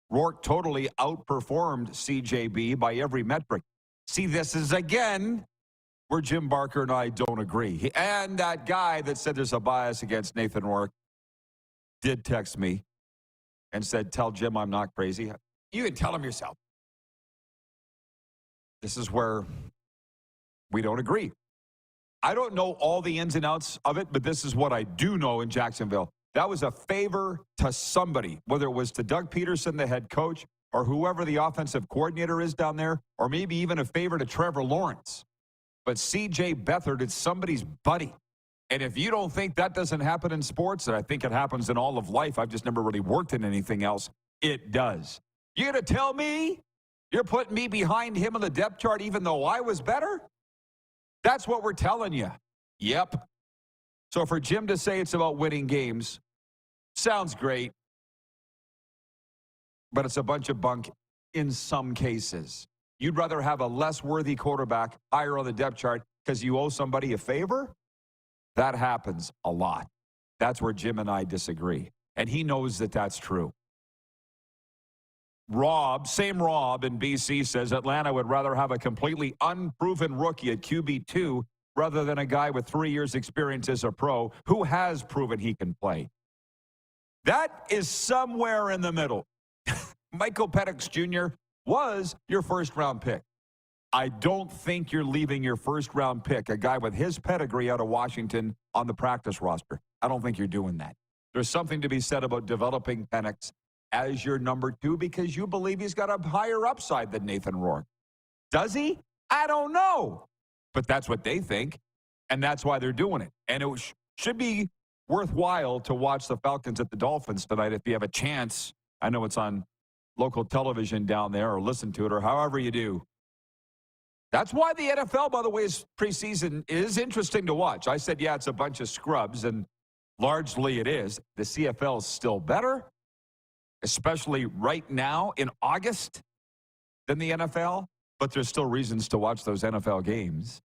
Rourke totally outperformed CJB by every metric. See, this is, again, where Jim Barker and I don't agree. And that guy that said there's a bias against Nathan Rourke did text me and said, tell Jim I'm not crazy. You can tell him yourself. This is where we don't agree. I don't know all the ins and outs of it, but this is what I do know in Jacksonville. That was a favor to somebody, whether it was to Doug Pedersen, the head coach, or whoever the offensive coordinator is down there, or maybe even a favor to Trevor Lawrence. But C.J. Beathard is somebody's buddy. And if you don't think that doesn't happen in sports, and I think it happens in all of life, I've just never really worked in anything else, it does. You're going to tell me you're putting me behind him on the depth chart even though I was better? That's what we're telling you. Yep. So for Jim to say it's about winning games, sounds great, but it's a bunch of bunk in some cases. You'd rather have a less worthy quarterback higher on the depth chart because you owe somebody a favor? That happens a lot. That's where Jim and I disagree. And he knows that that's true. Rob, same Rob in BC, says Atlanta would rather have a completely unproven rookie at QB2 rather than a guy with 3 years experience as a pro who has proven he can play. That is somewhere in the middle. Michael Penix Jr. was your first-round pick. I don't think you're leaving your first-round pick, a guy with his pedigree out of Washington, on the practice roster. I don't think you're doing that. There's something to be said about developing Penix as your number 2 because you believe he's got a higher upside than Nathan Rourke. Does he? I don't know. But that's what they think, and that's why they're doing it. And it should be worthwhile to watch the Falcons at the Dolphins tonight if you have a chance. I know it's on local television down there, or listen to it, or however you do. That's why the NFL, by the way, is preseason is interesting to watch. I said, yeah, it's a bunch of scrubs, and largely it is. The CFL is still better, especially right now in August, than the NFL. But there's still reasons to watch those NFL games.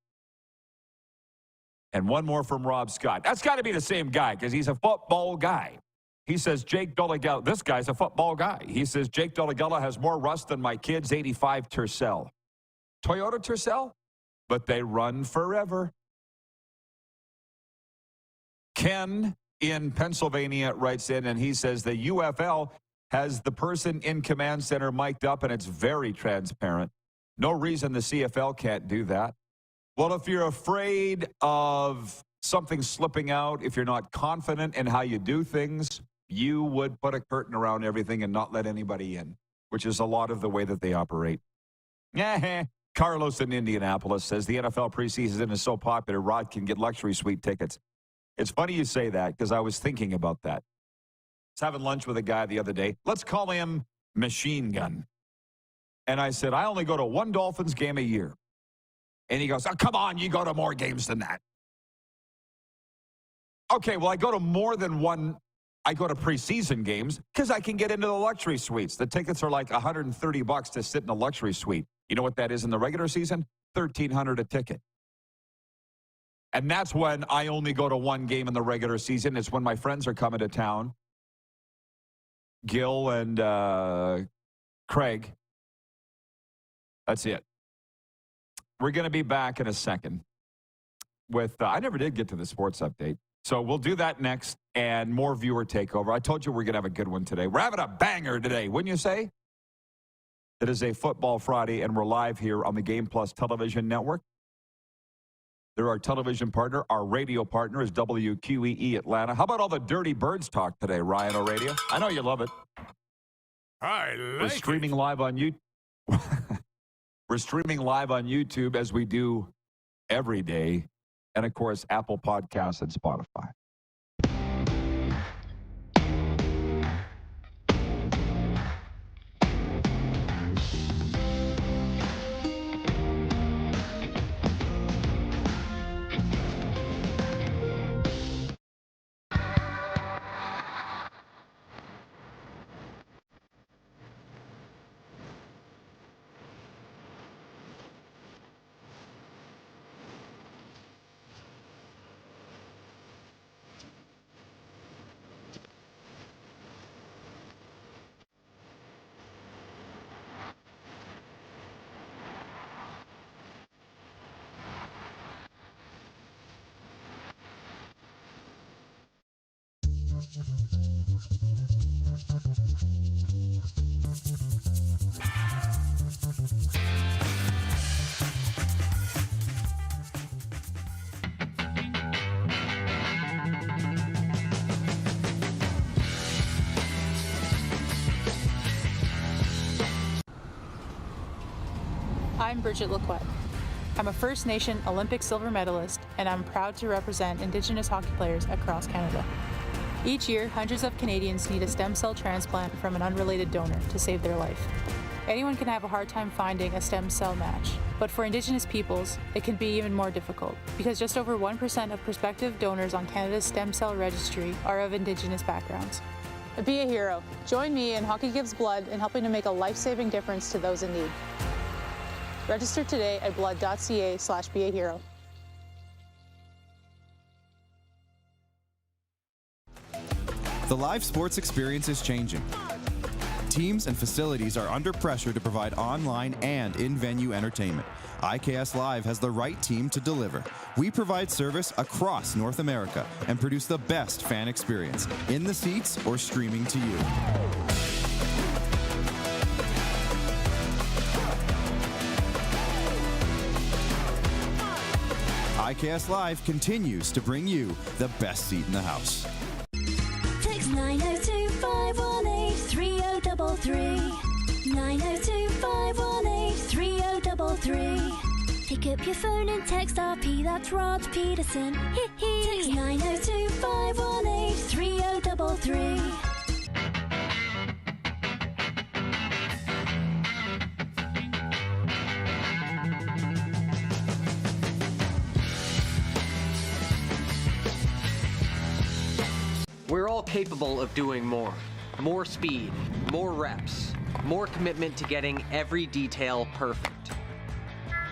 And one more from Rob Scott. That's got to be the same guy because he's a football guy. He says, Jake Dolegala, this guy's a football guy. He says, Jake Dolegala has more rust than my kid's 85 Tercel. Toyota Tercel? But they run forever. Ken in Pennsylvania writes in, and he says the UFL has the person in command center mic'd up, and it's very transparent. No reason the CFL can't do that. Well, if you're afraid of something slipping out, if you're not confident in how you do things, you would put a curtain around everything and not let anybody in, which is a lot of the way that they operate. Carlos in Indianapolis says the NFL preseason is so popular, Rod can get luxury suite tickets. It's funny you say that because I was thinking about that. I was having lunch with a guy the other day. Let's call him Machine Gun. And I said, I only go to one Dolphins game a year. And he goes, oh, come on, you go to more games than that. Okay, well, I go to more than one. I go to preseason games because I can get into the luxury suites. The tickets are like $130 to sit in a luxury suite. You know what that is in the regular season? $1,300 a ticket. And that's when I only go to one game in the regular season. It's when my friends are coming to town. Gil and Craig. That's it. We're going to be back in a second with, I never did get to the sports update. So we'll do that next and more viewer takeover. I told you we're going to have a good one today. We're having a banger today, wouldn't you say? It is a Football Friday, and we're live here on the Game Plus television network. They're our television partner. Our radio partner is WQEE Atlanta. How about all the Dirty Birds talk today, Ryan O'Radio? I know you love it. We're streaming live on YouTube. We're streaming live on YouTube as we do every day. And, of course, Apple Podcasts and Spotify. Bridget Lacquette. I'm a First Nation Olympic silver medalist, and I'm proud to represent Indigenous hockey players across Canada. Each year, hundreds of Canadians need a stem cell transplant from an unrelated donor to save their life. Anyone can have a hard time finding a stem cell match, but for Indigenous peoples, it can be even more difficult because just over 1% of prospective donors on Canada's stem cell registry are of Indigenous backgrounds. Be a hero. Join me in Hockey Gives Blood in helping to make a life-saving difference to those in need. Register today at blood.ca/beahero. The live sports experience is changing. Teams and facilities are under pressure to provide online and in-venue entertainment. IKS Live has the right team to deliver. We provide service across North America and produce the best fan experience, in the seats or streaming to you. IKS Live continues to bring you the best seat in the house. Text 902-518-3033. 902-518-3033. Pick up your phone and text RP, that's Rod Pedersen. Text 902-518-3033. We're all capable of doing more. More speed, more reps, more commitment to getting every detail perfect.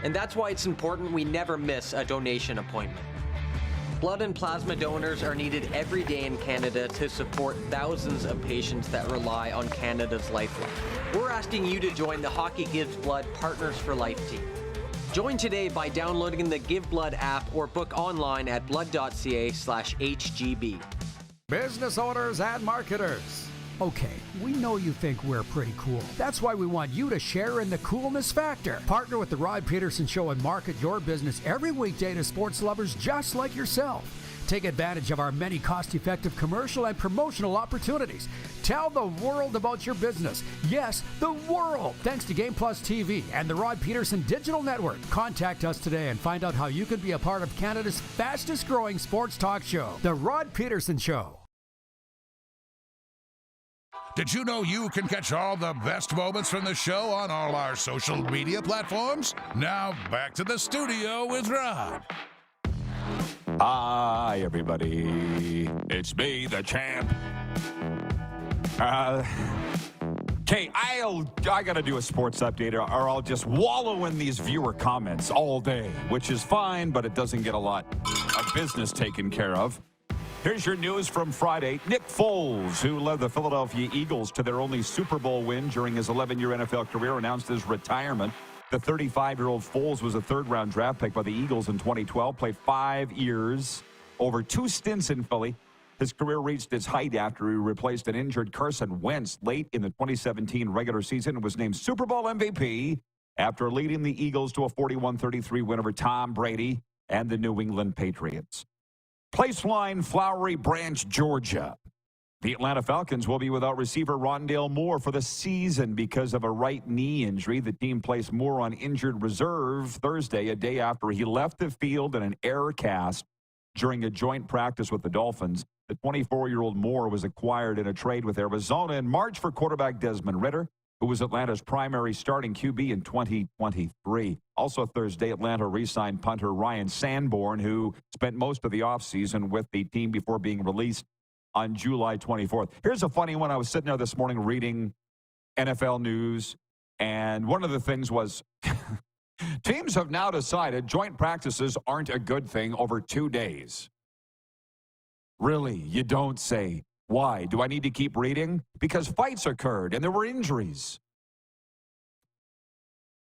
And that's why it's important we never miss a donation appointment. Blood and plasma donors are needed every day in Canada to support thousands of patients that rely on Canada's lifeline. We're asking you to join the Hockey Gives Blood Partners for Life team. Join today by downloading the Give Blood app or book online at blood.ca/HGB. Business owners and marketers. Okay, we know you think we're pretty cool. That's why we want you to share in the coolness factor. Partner with the Rod Pedersen Show and market your business every weekday to sports lovers just like yourself. Take advantage of our many cost-effective commercial and promotional opportunities. Tell the world about your business. Yes, the world. Thanks to Game Plus TV and the Rod Pedersen Digital Network. Contact us today and find out how you can be a part of Canada's fastest-growing sports talk show, The Rod Pedersen Show. Did you know you can catch all the best moments from the show on all our social media platforms? Now, back to the studio with Rod. Hi, everybody. It's me, the champ. Okay, I gotta do a sports update or I'll just wallow in these viewer comments all day, which is fine, but it doesn't get a lot of business taken care of. Here's your news from Friday. Nick Foles, who led the Philadelphia Eagles to their only Super Bowl win during his 11-year NFL career, announced his retirement. The 35-year-old Foles was a third-round draft pick by the Eagles in 2012, played 5 years, over 2 stints in Philly. His career reached its height after he replaced an injured Carson Wentz late in the 2017 regular season and was named Super Bowl MVP after leading the Eagles to a 41-33 win over Tom Brady and the New England Patriots. Placeline, Flowery Branch, Georgia. The Atlanta Falcons will be without receiver Rondale Moore for the season because of a right knee injury. The team placed Moore on injured reserve Thursday, a day after he left the field in an air cast during a joint practice with the Dolphins. The 24-year-old Moore was acquired in a trade with Arizona in March for quarterback Desmond Ridder, who was Atlanta's primary starting QB in 2023. Also Thursday, Atlanta re-signed punter Ryan Sanborn, who spent most of the offseason with the team before being released on July 24th. Here's a funny one. I was sitting there this morning reading NFL news, and one of the things was teams have now decided joint practices aren't a good thing over 2 days. Really? You don't say. Why? Do I need to keep reading? Because fights occurred and there were injuries.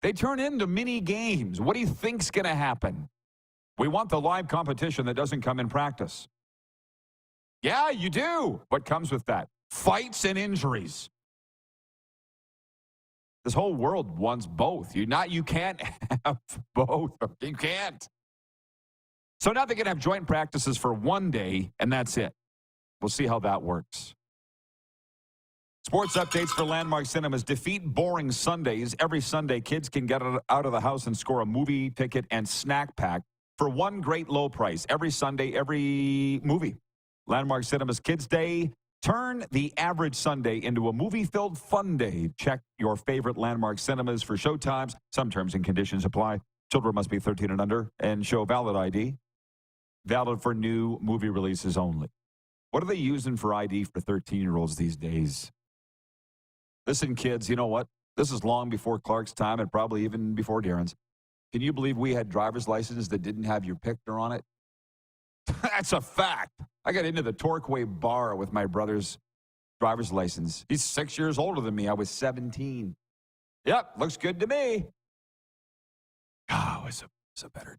They turn into mini games. What do you think's going to happen? We want the live competition that doesn't come in practice. Yeah, you do. What comes with that? Fights and injuries. This whole world wants both. You can't have both. You can't. So now they can have joint practices for 1 day, and that's it. We'll see how that works. Sports updates for Landmark Cinemas. Defeat boring Sundays. Every Sunday, kids can get out of the house and score a movie ticket and snack pack for one great low price. Every Sunday, every movie. Landmark Cinemas Kids Day. Turn the average Sunday into a movie-filled fun day. Check your favorite Landmark Cinemas for showtimes. Some terms and conditions apply. Children must be 13 and under and show valid ID. Valid for new movie releases only. What are they using for ID for 13-year-olds these days? Listen, kids, you know what? This is long before Clark's time and probably even before Darren's. Can you believe we had driver's licenses that didn't have your picture on it? That's a fact. I got into the Torquay bar with my brother's driver's license. He's 6 years older than me. I was 17. Yep, looks good to me. Oh, it's a better.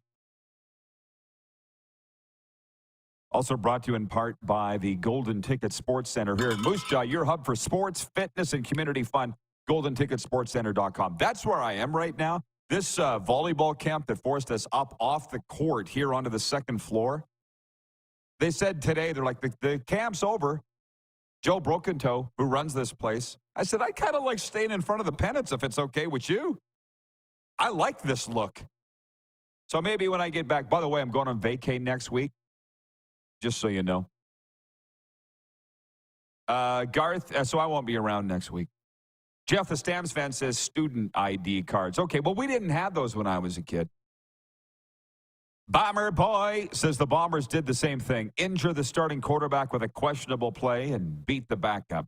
Also brought to you in part by the Golden Ticket Sports Center here in Moose Jaw, your hub for sports, fitness, and community fun, GoldenTicketSportsCenter.com. That's where I am right now. This volleyball camp that forced us up off the court here onto the second floor. They said today, they're like, the camp's over. Joe Brokentoe, who runs this place, I said, I kind of like staying in front of the pennants if it's okay with you. I like this look. So maybe when I get back, by the way, I'm going on vacay next week, just so you know. Garth, so I won't be around next week. Jeff, the Stamps fan, says student ID cards. Okay, well, we didn't have those when I was a kid. Bomber Boy says the Bombers did the same thing. Injure the starting quarterback with a questionable play and beat the backup.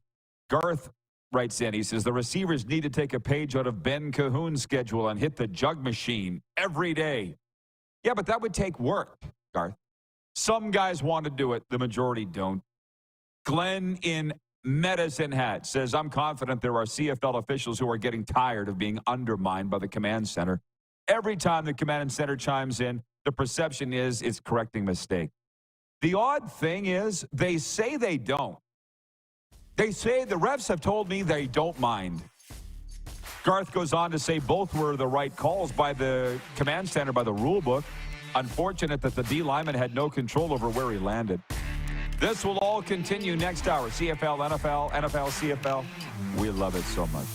Garth writes in, he says, the receivers need to take a page out of Ben Cahoon's schedule and hit the jug machine every day. Yeah, but that would take work, Garth. Some guys want to do it. The majority don't. Glenn in Medicine Hat says, I'm confident there are CFL officials who are getting tired of being undermined by the command center. Every time the command center chimes in, the perception is it's correcting mistake. The odd thing is they say they don't. They say the refs have told me they don't mind. Garth goes on to say both were the right calls by the command center by the rule book. Unfortunate that the D lineman had no control over where he landed. This will all continue next hour. CFL, NFL, NFL, CFL. We love it so much.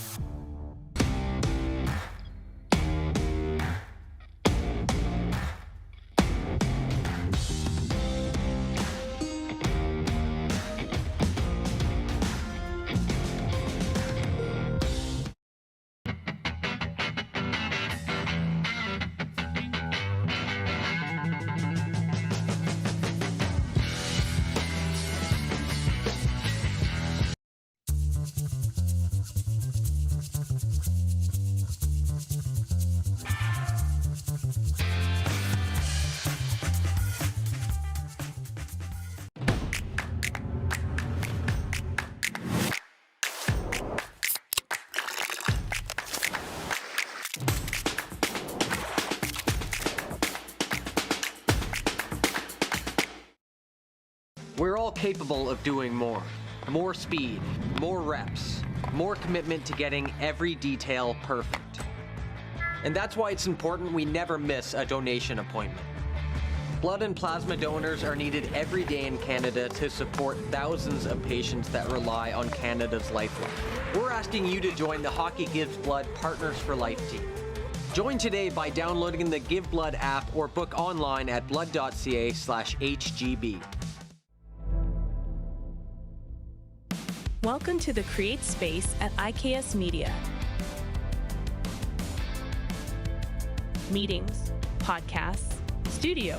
We're all capable of doing more. More speed, more reps, more commitment to getting every detail perfect. And that's why it's important we never miss a donation appointment. Blood and plasma donors are needed every day in Canada to support thousands of patients that rely on Canada's lifeline. We're asking you to join the Hockey Gives Blood Partners for Life team. Join today by downloading the Give Blood app or book online at blood.ca/HGB. Welcome to the Create Space at IKS Media. Meetings, podcasts, studio.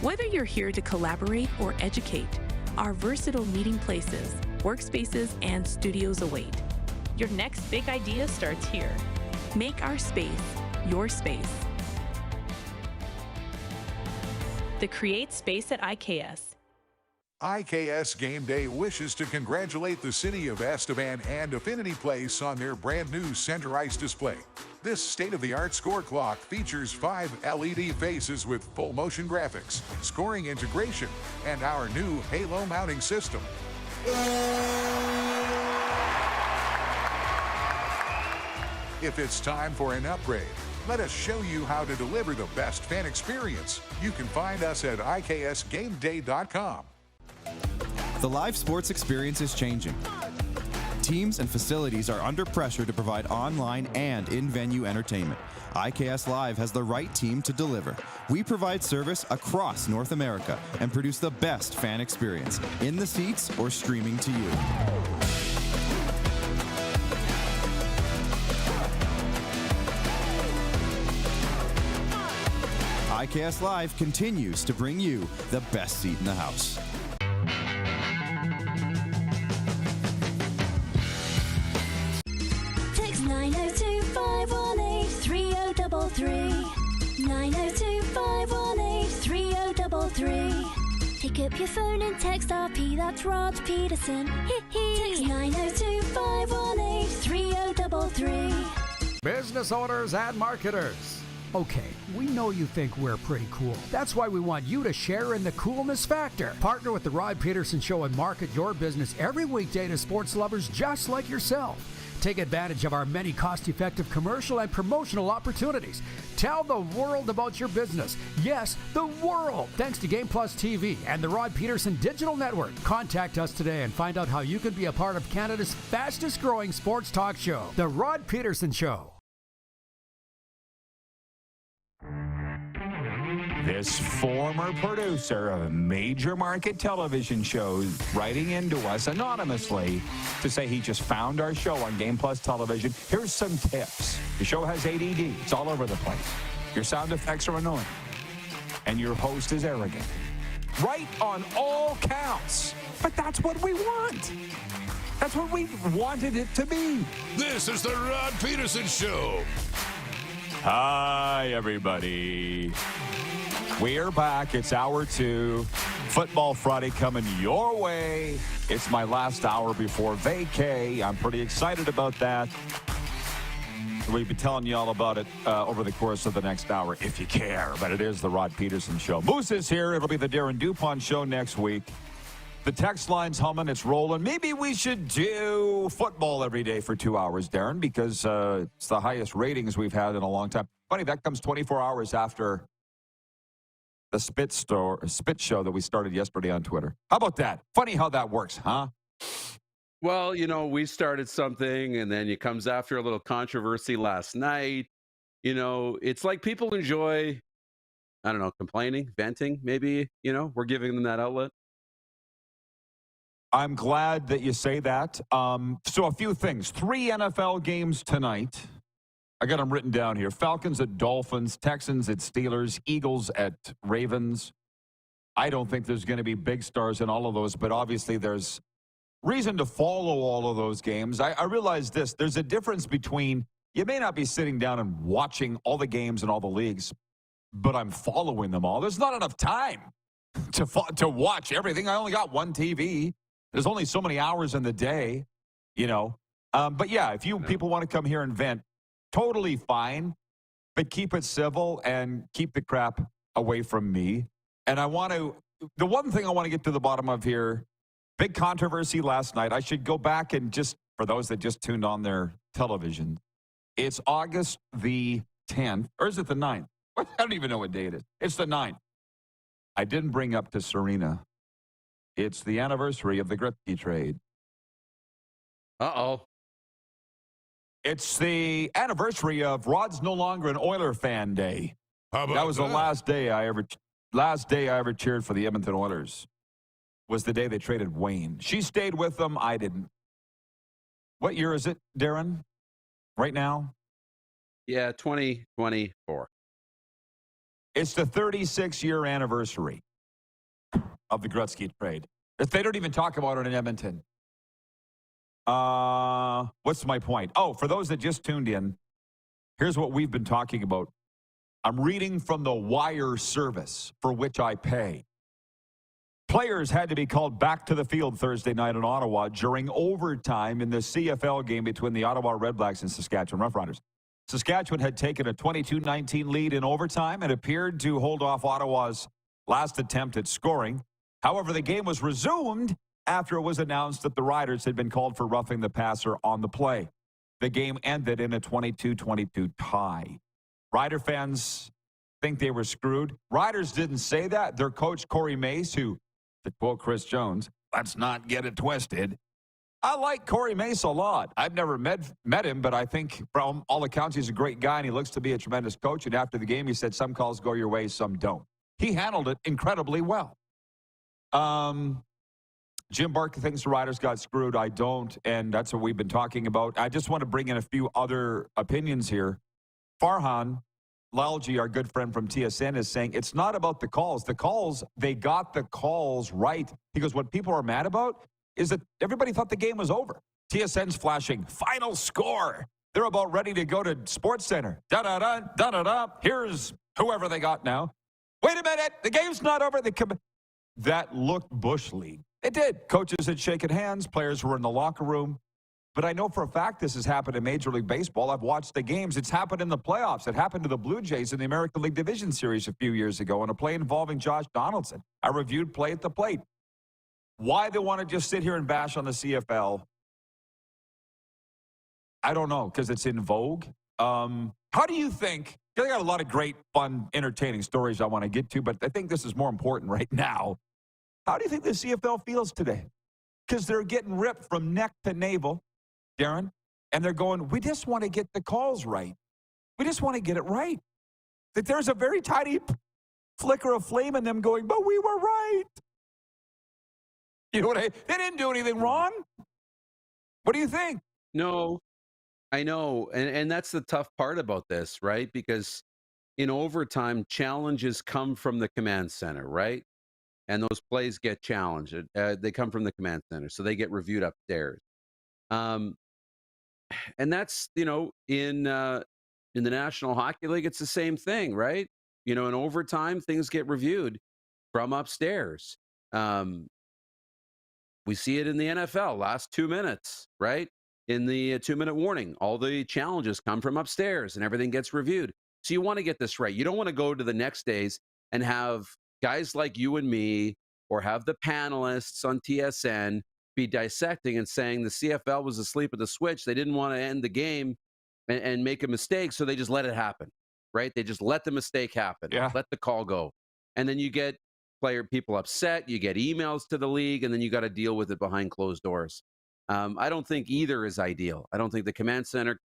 Whether you're here to collaborate or educate, our versatile meeting places, workspaces, and studios await. Your next big idea starts here. Make our space your space. The Create Space at IKS. IKS Game Day wishes to congratulate the city of Estevan and Affinity Place on their brand new center ice display. This state-of-the-art score clock features 5 LED faces with full motion graphics, scoring integration, and our new halo mounting system. If it's time for an upgrade, let us show you how to deliver the best fan experience. You can find us at IKSGameDay.com. The live sports experience is changing. Teams and facilities are under pressure to provide online and in-venue entertainment. IKS Live has the right team to deliver. We provide service across North America and produce the best fan experience, in the seats or streaming to you. IKS Live continues to bring you the best seat in the house. Text 902-518-3033. 902-518-3033. Pick up your phone and text RP, that's Rod Pedersen. Text 902-518-3033. Business owners and marketers. Okay, we know you think we're pretty cool. That's why we want you to share in the coolness factor. Partner with the Rod Pedersen Show and market your business every weekday to sports lovers just like yourself. Take advantage of our many cost-effective commercial and promotional opportunities. Tell the world about your business. Yes, the world. Thanks to Game Plus TV and the Rod Pedersen Digital Network. Contact us today and find out how you can be a part of Canada's fastest-growing sports talk show, The Rod Pedersen Show. This former producer of major market television shows writing into us anonymously to say he just found our show on Game Plus Television. Here's some tips. The show has ADD. It's all over the place. Your sound effects are annoying. And your host is arrogant. Right on all counts. But that's what we want. That's what we wanted it to be. This is the Rod Pedersen Show. Hi, everybody. We're back. It's hour 2. Football Friday coming your way. It's my last hour before vacay. I'm pretty excited about that. We'll be telling you all about it over the course of the next hour, if you care. But it is the Rod Pedersen Show. Moose is here. It'll be the Darren DuPont Show next week. The text line's humming. It's rolling. Maybe we should do football every day for 2 hours, Darren, because it's the highest ratings we've had in a long time. Funny, that comes 24 hours after the Spit show that we started yesterday on Twitter. How about that? Funny how that works, huh? Well, you know, we started something and then it comes after a little controversy last night. You know, it's like people enjoy, I don't know, complaining, venting, maybe, you know, we're giving them that outlet. I'm glad that you say that. So a few things. 3 NFL games tonight. I got them written down here. Falcons at Dolphins, Texans at Steelers, Eagles at Ravens. I don't think there's going to be big stars in all of those, but obviously there's reason to follow all of those games. I realize this. There's a difference between, you may not be sitting down and watching all the games in all the leagues, but I'm following them all. There's not enough time to watch everything. I only got one TV. There's only so many hours in the day, you know. But yeah, if you people want to come here and vent, totally fine, but keep it civil and keep the crap away from me. And the one thing I want to get to the bottom of here, big controversy last night. I should go back and just, for those that just tuned on their television, it's August the 10th, or is it the 9th? I don't even know what day it is. It's the 9th. I didn't bring up to Serena. It's the anniversary of the Gretzky trade. Uh-oh. It's the anniversary of Rod's no longer an Oiler fan day. How about that was the last day I ever cheered for the Edmonton Oilers. Was the day they traded Wayne. She stayed with them. I didn't. What year is it, Darren? Right now? Yeah, 2024. It's the 36-year anniversary of the Gretzky trade. They don't even talk about it in Edmonton. What's my point? Oh, for those that just tuned in, here's what we've been talking about. I'm reading from the Wire service for which I pay. Players had to be called back to the field Thursday night in Ottawa during overtime in the CFL game between the Ottawa REDBLACKS and Saskatchewan Roughriders. Saskatchewan had taken a 22-19 lead in overtime and appeared to hold off Ottawa's last attempt at scoring. However, the game was resumed after it was announced that the Riders had been called for roughing the passer on the play. The game ended in a 22-22 tie. Rider fans think they were screwed. Riders didn't say that. Their coach, Corey Mace, who, to quote Chris Jones, let's not get it twisted, I like Corey Mace a lot. I've never met him, but I think from all accounts he's a great guy, and he looks to be a tremendous coach. And after the game, he said some calls go your way, some don't. He handled it incredibly well. Jim Barker thinks the Riders got screwed. I don't, and that's what we've been talking about. I just want to bring in a few other opinions here. Farhan Lalji, our good friend from TSN, is saying it's not about the calls. The calls, they got the calls right. He goes, what people are mad about is that everybody thought the game was over. TSN's flashing, final score. They're about ready to go to SportsCenter. Da-da-da, da-da-da. Here's whoever they got now. Wait a minute, the game's not over. That looked Bush League. It did. Coaches had shaken hands. Players were in the locker room. But I know for a fact this has happened in Major League Baseball. I've watched the games. It's happened in the playoffs. It happened to the Blue Jays in the American League Division Series a few years ago in a play involving Josh Donaldson. I reviewed Play at the Plate. Why they want to just sit here and bash on the CFL, I don't know, because it's in vogue. How do you think, I got a lot of great, fun, entertaining stories I want to get to, but I think this is more important right now. How do you think the CFL feels today? Because they're getting ripped from neck to navel, Darren, and they're going, we just want to get the calls right. We just want to get it right. That there's a very tiny flicker of flame in them going, but we were right. You know what they didn't do anything wrong. What do you think? No, I know. And that's the tough part about this, right? Because in overtime, challenges come from the command center, right? And those plays get challenged. They come from the command center, so they get reviewed upstairs. And that's, in the National Hockey League, it's the same thing, right? In overtime, things get reviewed from upstairs. We see it in the NFL, last 2 minutes, right? In the 2-minute warning, all the challenges come from upstairs and everything gets reviewed. So you want to get this right. You don't want to go to the next days and have guys like you and me, or have the panelists on TSN be dissecting and saying the CFL was asleep at the switch. They didn't want to end the game and make a mistake, so they just let it happen, right? They just let the mistake happen. Yeah. Let the call go. And then you get people upset, you get emails to the league, and then you got to deal with it behind closed doors. I don't think either is ideal. I don't think the command center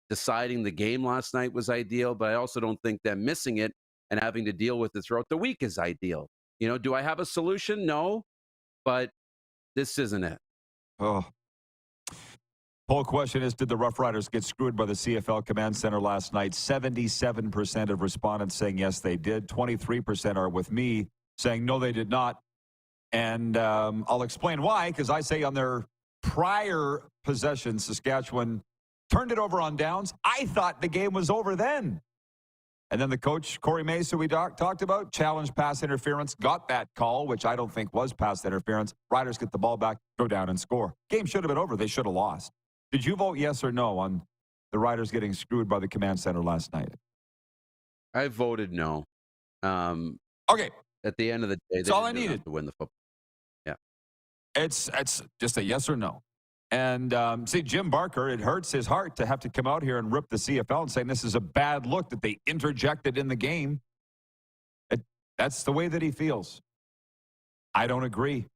deciding the game last night was ideal, but I also don't think them missing it and having to deal with it throughout the week is ideal. Do I have a solution? No, but this isn't it. Oh. Poll question is, did the Roughriders get screwed by the CFL Command Center last night? 77% of respondents saying yes, they did. 23% are with me saying no, they did not. And I'll explain why, because I say on their prior possession, Saskatchewan turned it over on downs. I thought the game was over then. And then the coach, Corey Mace, who we talked about, challenged pass interference, got that call, which I don't think was pass interference. Riders get the ball back, go down and score. Game should have been over. They should have lost. Did you vote yes or no on the Riders getting screwed by the command center last night? I voted no. Okay. At the end of the day, that's all I needed to win the football. Yeah. It's just a yes or no. And see, Jim Barker, it hurts his heart to have to come out here and rip the CFL and saying this is a bad look that they interjected in the game. That's the way that he feels. I don't agree.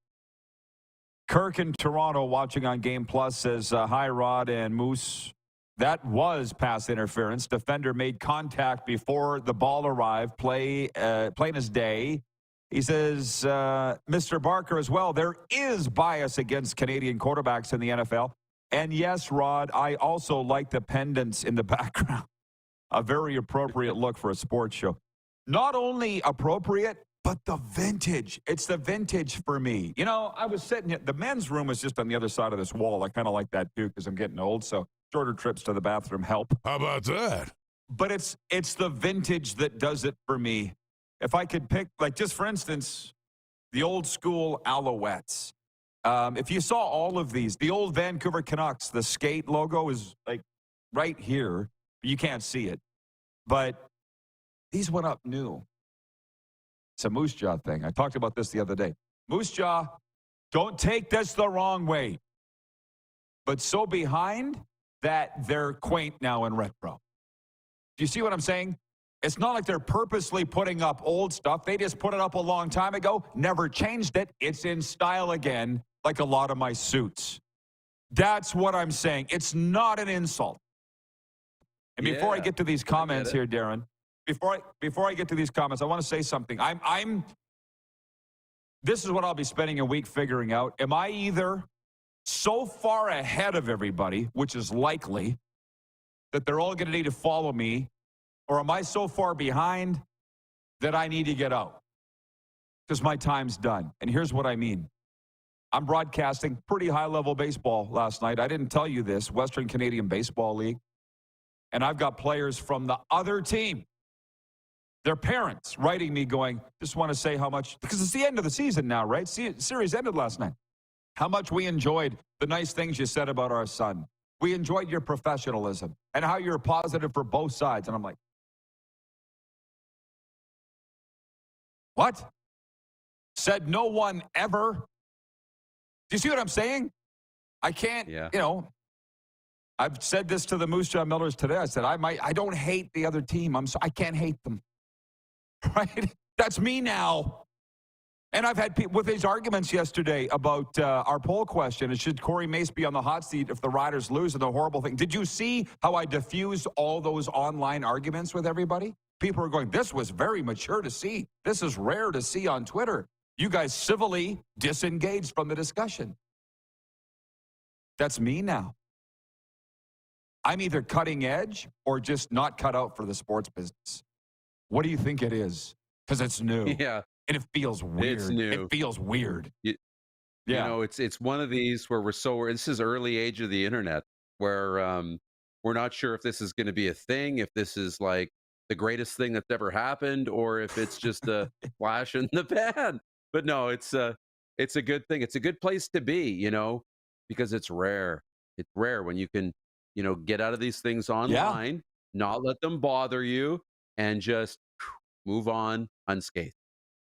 Kirk in Toronto watching on Game Plus says, hi, Rod and Moose. That was pass interference. Defender made contact before the ball arrived. Plain as day. He says, Mr. Barker as well, there is bias against Canadian quarterbacks in the NFL. And yes, Rod, I also like the pendants in the background. A very appropriate look for a sports show. Not only appropriate, but the vintage. It's the vintage for me. I was sitting here. The men's room is just on the other side of this wall. I kind of like that, too, because I'm getting old. So shorter trips to the bathroom help. How about that? But it's the vintage that does it for me. If I could pick, just for instance, the old school Alouettes. If you saw all of these, the old Vancouver Canucks, the skate logo is right here. You can't see it. But these went up new. It's a Moose Jaw thing. I talked about this the other day. Moose Jaw, don't take this the wrong way. But so behind that they're quaint now and retro. Do you see what I'm saying? It's not like they're purposely putting up old stuff. They just put it up a long time ago, never changed it. It's in style again, like a lot of my suits. That's what I'm saying. It's not an insult. And before I get to these comments here, Darren, before I get to these comments, I want to say something. This is what I'll be spending a week figuring out. Am I either so far ahead of everybody, which is likely, that they're all going to need to follow me, or am I so far behind that I need to get out? Because my time's done. And here's what I mean. I'm broadcasting pretty high-level baseball last night. I didn't tell you this, Western Canadian Baseball League. And I've got players from the other team, their parents, writing me going, just want to say how much, because it's the end of the season now, right? Series ended last night. How much we enjoyed the nice things you said about our son. We enjoyed your professionalism and how you're positive for both sides. And I'm like, what? Said no one ever. Do you see what I'm saying? I can't, I've said this to the Moose Jaw Millers today. I said, I don't hate the other team. I can't hate them. Right? That's me now. And I've had people with these arguments yesterday about our poll question. Should Corey Mace be on the hot seat if the Riders lose and the horrible thing? Did you see how I diffused all those online arguments with everybody? People are going, this was very mature to see. This is rare to see on Twitter. You guys civilly disengaged from the discussion. That's me now. I'm either cutting edge or just not cut out for the sports business. What do you think it is? Because it's new. Yeah. And it feels weird. It's new. It feels weird. You know, it's one of these where this is early age of the internet where we're not sure if this is going to be a thing, if this is like the greatest thing that's ever happened, or if it's just a flash in the pan. But no, it's a good thing. It's a good place to be, because it's rare. It's rare when you can, get out of these things online, not let them bother you, and just move on unscathed.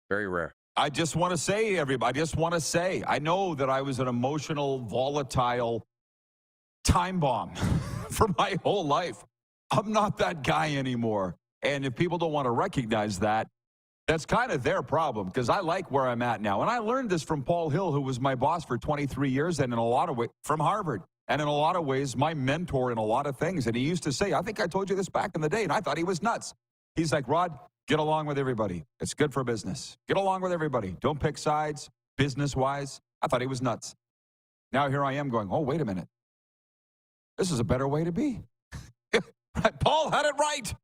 Very rare. I just want to say, everybody, I know that I was an emotional, volatile time bomb for my whole life. I'm not that guy anymore. And if people don't want to recognize that, that's kind of their problem, because I like where I'm at now. And I learned this from Paul Hill, who was my boss for 23 years, and in a lot of ways, from Harvard. And in a lot of ways, my mentor in a lot of things. And he used to say, I think I told you this back in the day, and I thought he was nuts. He's like, Rod, get along with everybody. It's good for business. Get along with everybody. Don't pick sides, business-wise. I thought he was nuts. Now here I am going, oh, wait a minute. This is a better way to be. Paul had it right.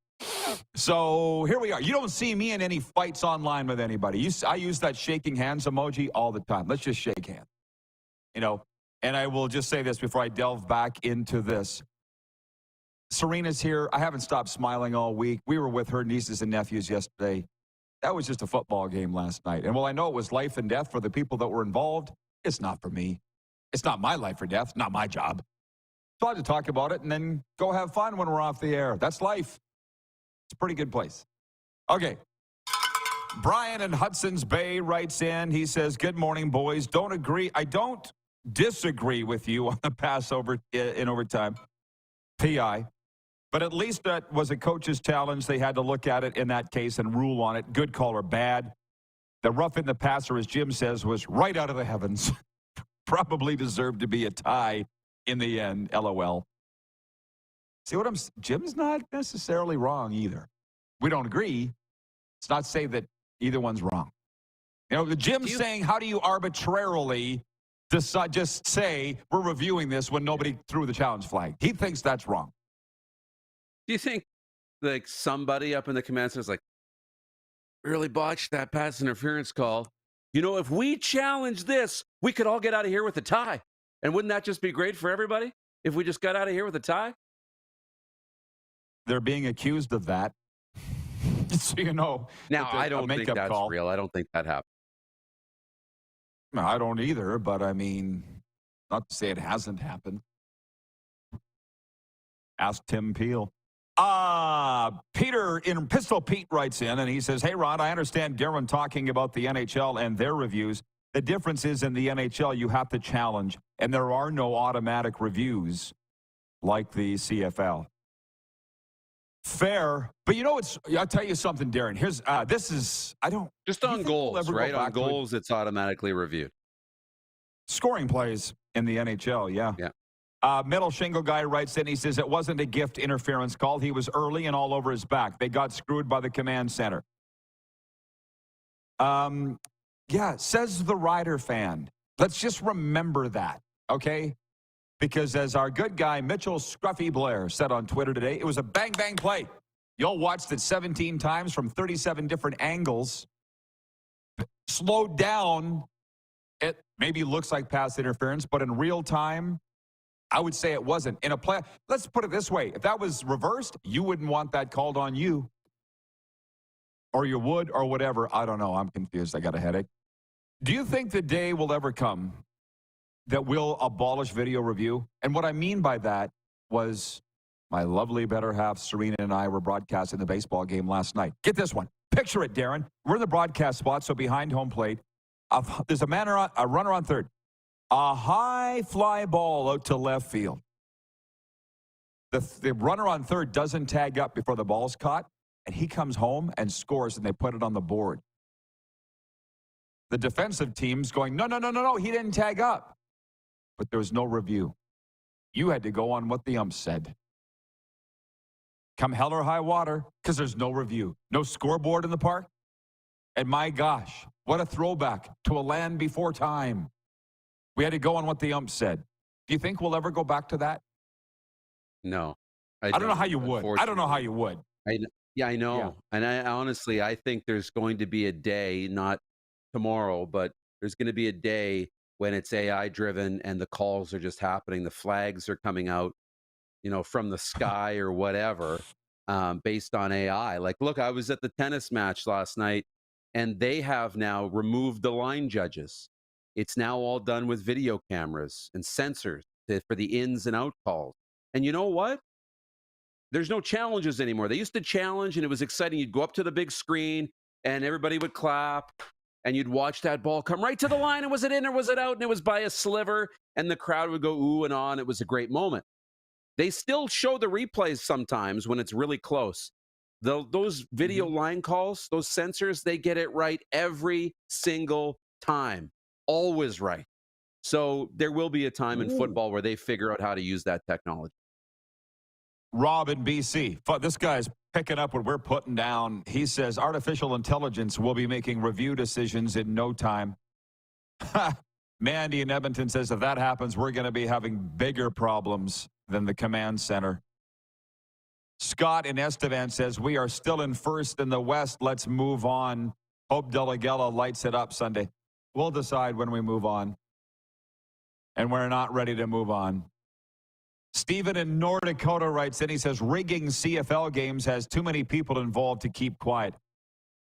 So here we are. You don't see me in any fights online with anybody. I use that shaking hands emoji all the time. Let's just shake hands. And I will just say this before I delve back into this. Serena's here. I haven't stopped smiling all week. We were with her nieces and nephews yesterday. That was just a football game last night. And while I know it was life and death for the people that were involved, it's not for me. It's not my life or death, not my job. So I had to talk about it and then go have fun when we're off the air. That's life. It's a pretty good place. Okay. Brian in Hudson's Bay writes in. He says, good morning, boys. I don't disagree with you on the pass over in overtime. PI. But at least that was a coach's challenge. They had to look at it in that case and rule on it. Good call or bad. The roughing the passer, as Jim says, was right out of the heavens. Probably deserved to be a tie in the end. LOL. See what Jim's not necessarily wrong either. We don't agree. It's not say that either one's wrong. The Jim's saying, how do you arbitrarily decide, just say we're reviewing this when nobody threw the challenge flag? He thinks that's wrong. Do you think like somebody up in the command center is like, really botched that pass interference call? If we challenge this, we could all get out of here with a tie. And wouldn't that just be great for everybody if we just got out of here with a tie? They're being accused of that. So Now, I don't think that's real. I don't think that happened. No, I don't either, but I mean, not to say it hasn't happened. Ask Tim Peel. Pistol Pete writes in, and he says, hey, Rod, I understand Darren talking about the NHL and their reviews. The difference is in the NHL, you have to challenge, and there are no automatic reviews like the CFL. Fair, but I'll tell you something, Darren. Here's just on goals, right? On goals, it's automatically reviewed. Scoring plays, In the NHL, yeah. Middle Shingle guy writes in, he says, it wasn't a gift interference call. He was early and all over his back. They got screwed by the command center. Says the Rider fan. Let's just remember that, okay? Because as our good guy Mitchell Scruffy Blair said on Twitter today, it was a bang-bang play. Y'all watched it 17 times from 37 different angles. Slowed down. It maybe looks like pass interference, but in real time, I would say it wasn't. In a play, let's put it this way. If that was reversed, you wouldn't want that called on you. Or you would, or whatever. I don't know. I'm confused. I got a headache. Do you think the day will ever come that we'll abolish video review? And what I mean by that was my lovely better half, Serena, and I were broadcasting the baseball game last night. Get this one. Picture it, Darren. We're in the broadcast spot, so behind home plate. There's a runner on third. A high fly ball out to left field. The runner on third doesn't tag up before the ball's caught, and he comes home and scores, and they put it on the board. The defensive team's going, no, he didn't tag up. But there was no review. You had to go on what the ump said. Come hell or high water, because there's no review. No scoreboard in the park. And my gosh, what a throwback to a land before time. We had to go on what the ump said. Do you think we'll ever go back to that? No. I don't know how you would. I don't know how you would. I know. Yeah. And I honestly, I think there's going to be a day, not tomorrow, but there's going to be a day when it's AI driven and the calls are just happening. The flags are coming out, from the sky or whatever, based on AI. Like, look, I was at the tennis match last night and they have now removed the line judges. It's now all done with video cameras and sensors for the ins and out calls. And you know what? There's no challenges anymore. They used to challenge and it was exciting. You'd go up to the big screen and everybody would clap and you'd watch that ball come right to the line. And was it in or was it out? And it was by a sliver and the crowd would go ooh and on. It was a great moment. They still show the replays sometimes when it's really close. Those video line calls, those sensors, they get it right every single time. Always right. So there will be a time in football where they figure out how to use that technology. Rob in BC. This guy's picking up what we're putting down. He says artificial intelligence will be making review decisions in no time. Mandy in Edmonton says if that happens, we're going to be having bigger problems than the command center. Scott in Estevan says we are still in first in the West. Let's move on. Hope Delegella lights it up Sunday. We'll decide when we move on. And we're not ready to move on. Stephen in North Dakota writes in, he says, rigging CFL games has too many people involved to keep quiet.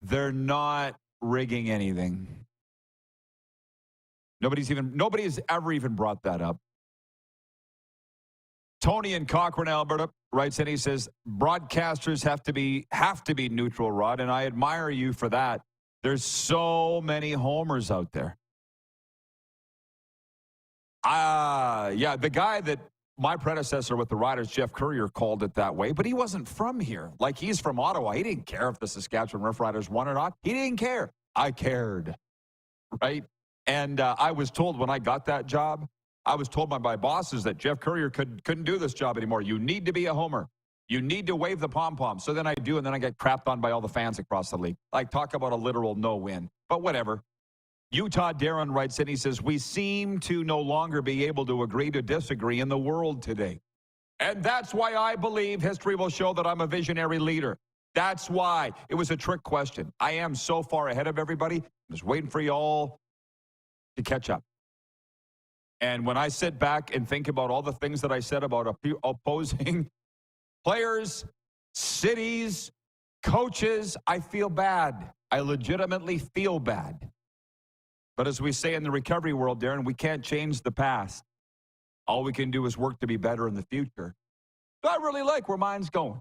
They're not rigging anything. Nobody's ever even brought that up. Tony in Cochrane, Alberta writes in, he says, broadcasters have to be neutral, Rod, and I admire you for that. There's so many homers out there. The guy that my predecessor with the Riders, Jeff Courier, called it that way, but he wasn't from here. Like, he's from Ottawa. He didn't care if the Saskatchewan Roughriders won or not. He didn't care. I cared, right? And I was told when I got that job, I was told by my bosses that Jeff Courier couldn't do this job anymore. You need to be a homer. You need to wave the pom-pom. So then I do, and then I get crapped on by all the fans across the league. Like, talk about a literal no-win. But whatever. Utah Darren writes in, he says, we seem to no longer be able to agree to disagree in the world today. And that's why I believe history will show that I'm a visionary leader. That's why. It was a trick question. I am so far ahead of everybody. I'm just waiting for you all to catch up. And when I sit back and think about all the things that I said about opposing players, cities, coaches, I feel bad. I legitimately feel bad. But as we say in the recovery world, Darren, we can't change the past. All we can do is work to be better in the future. So I really like where mine's going.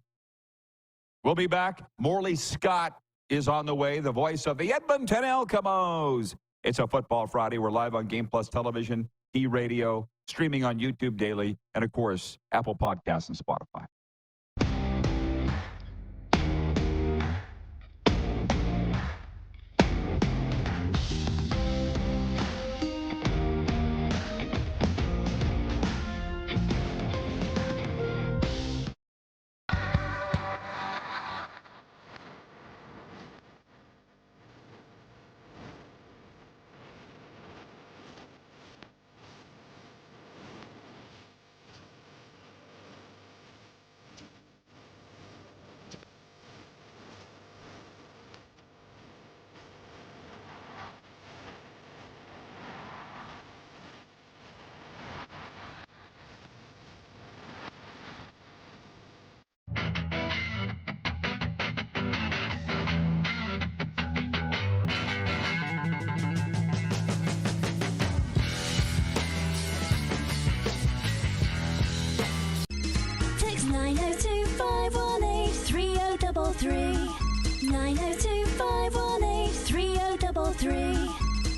We'll be back. Morley Scott is on the way, the voice of the Edmonton Elks. It's a Football Friday. We're live on Game Plus Television, E-Radio, streaming on YouTube daily, and, of course, Apple Podcasts and Spotify. 333 902 518 3033.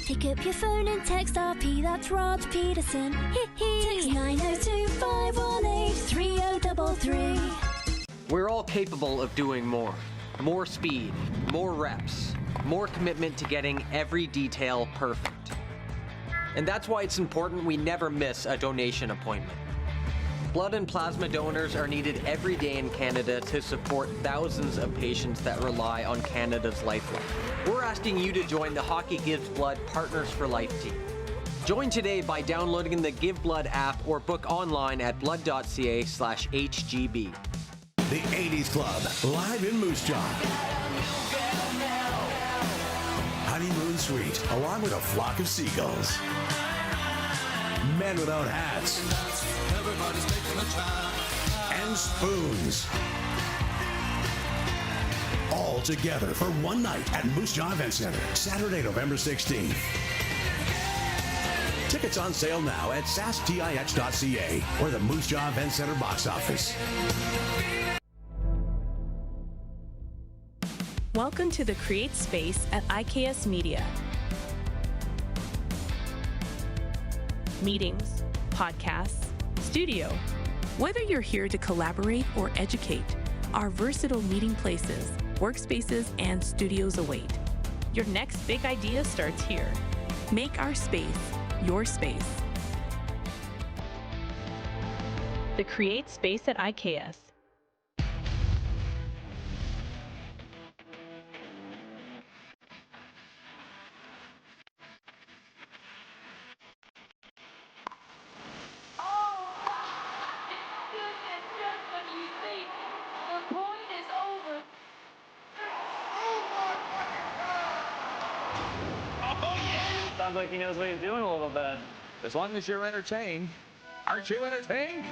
Pick up your phone and text RP, that's Rod Pedersen. Text 902 518 3033. We're all capable of doing more. More speed, more reps, more commitment to getting every detail perfect. And that's why it's important we never miss a donation appointment. Blood and plasma donors are needed every day in Canada to support thousands of patients that rely on Canada's lifeline. We're asking you to join the Hockey Gives Blood Partners for Life team. Join today by downloading the Give Blood app or book online at blood.ca/HGB. The 80s Club, live in Moose Jaw. Honeymoon Suite, along with a flock of seagulls. Men without hats. And spoons. All together for one night at Moose Jaw Event Center, Saturday, November 16th. Tickets on sale now at sastix.ca or the Moose Jaw Event Center box office. Welcome to the Create Space at IKS Media. Meetings, podcasts, studio. Whether you're here to collaborate or educate, our versatile meeting places, workspaces, and studios await. Your next big idea starts here. Make our space your space. The Create Space at IKS. Sounds like he knows what he's doing a little bit. As long as you're entertained. Aren't you entertained?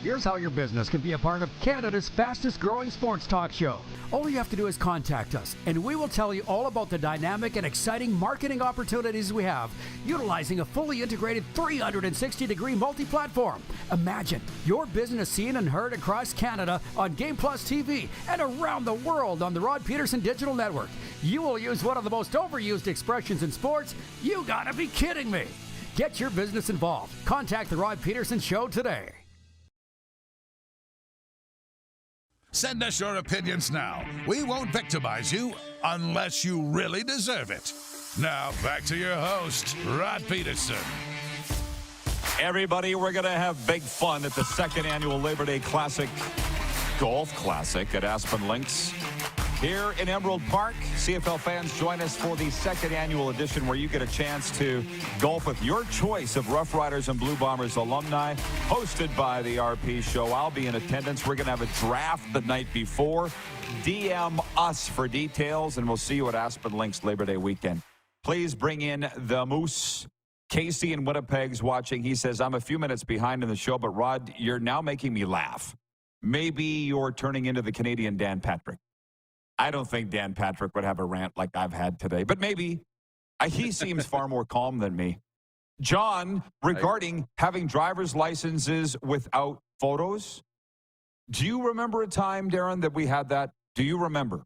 Here's how your business can be a part of Canada's fastest growing sports talk show. All you have to do is contact us, and we will tell you all about the dynamic and exciting marketing opportunities we have, utilizing a fully integrated 360-degree multi-platform. Imagine your business seen and heard across Canada on Game Plus TV and around the world on the Rod Pedersen Digital Network. You will use one of the most overused expressions in sports. You gotta be kidding me. Get your business involved. Contact the Rod Pedersen Show today. Send us your opinions now. We won't victimize you unless you really deserve it. Now, back to your host, Rod Pedersen. Everybody, we're going to have big fun at the second annual Labor Day Classic Golf Classic at Aspen Links here in Emerald Park. CFL fans, join us for the second annual edition where you get a chance to golf with your choice of Roughriders and Blue Bombers alumni, hosted by the RP Show. I'll be in attendance. We're going to have a draft the night before. DM us for details, and we'll see you at Aspen Links Labor Day weekend. Please bring in the Moose. Casey in Winnipeg's watching. He says, I'm a few minutes behind in the show, but Rod, you're now making me laugh. Maybe you're turning into the Canadian Dan Patrick. I don't think Dan Patrick would have a rant like I've had today, but maybe. He seems far more calm than me. John, regarding having driver's licenses without photos, do you remember a time, Darren, that we had that? Do you remember?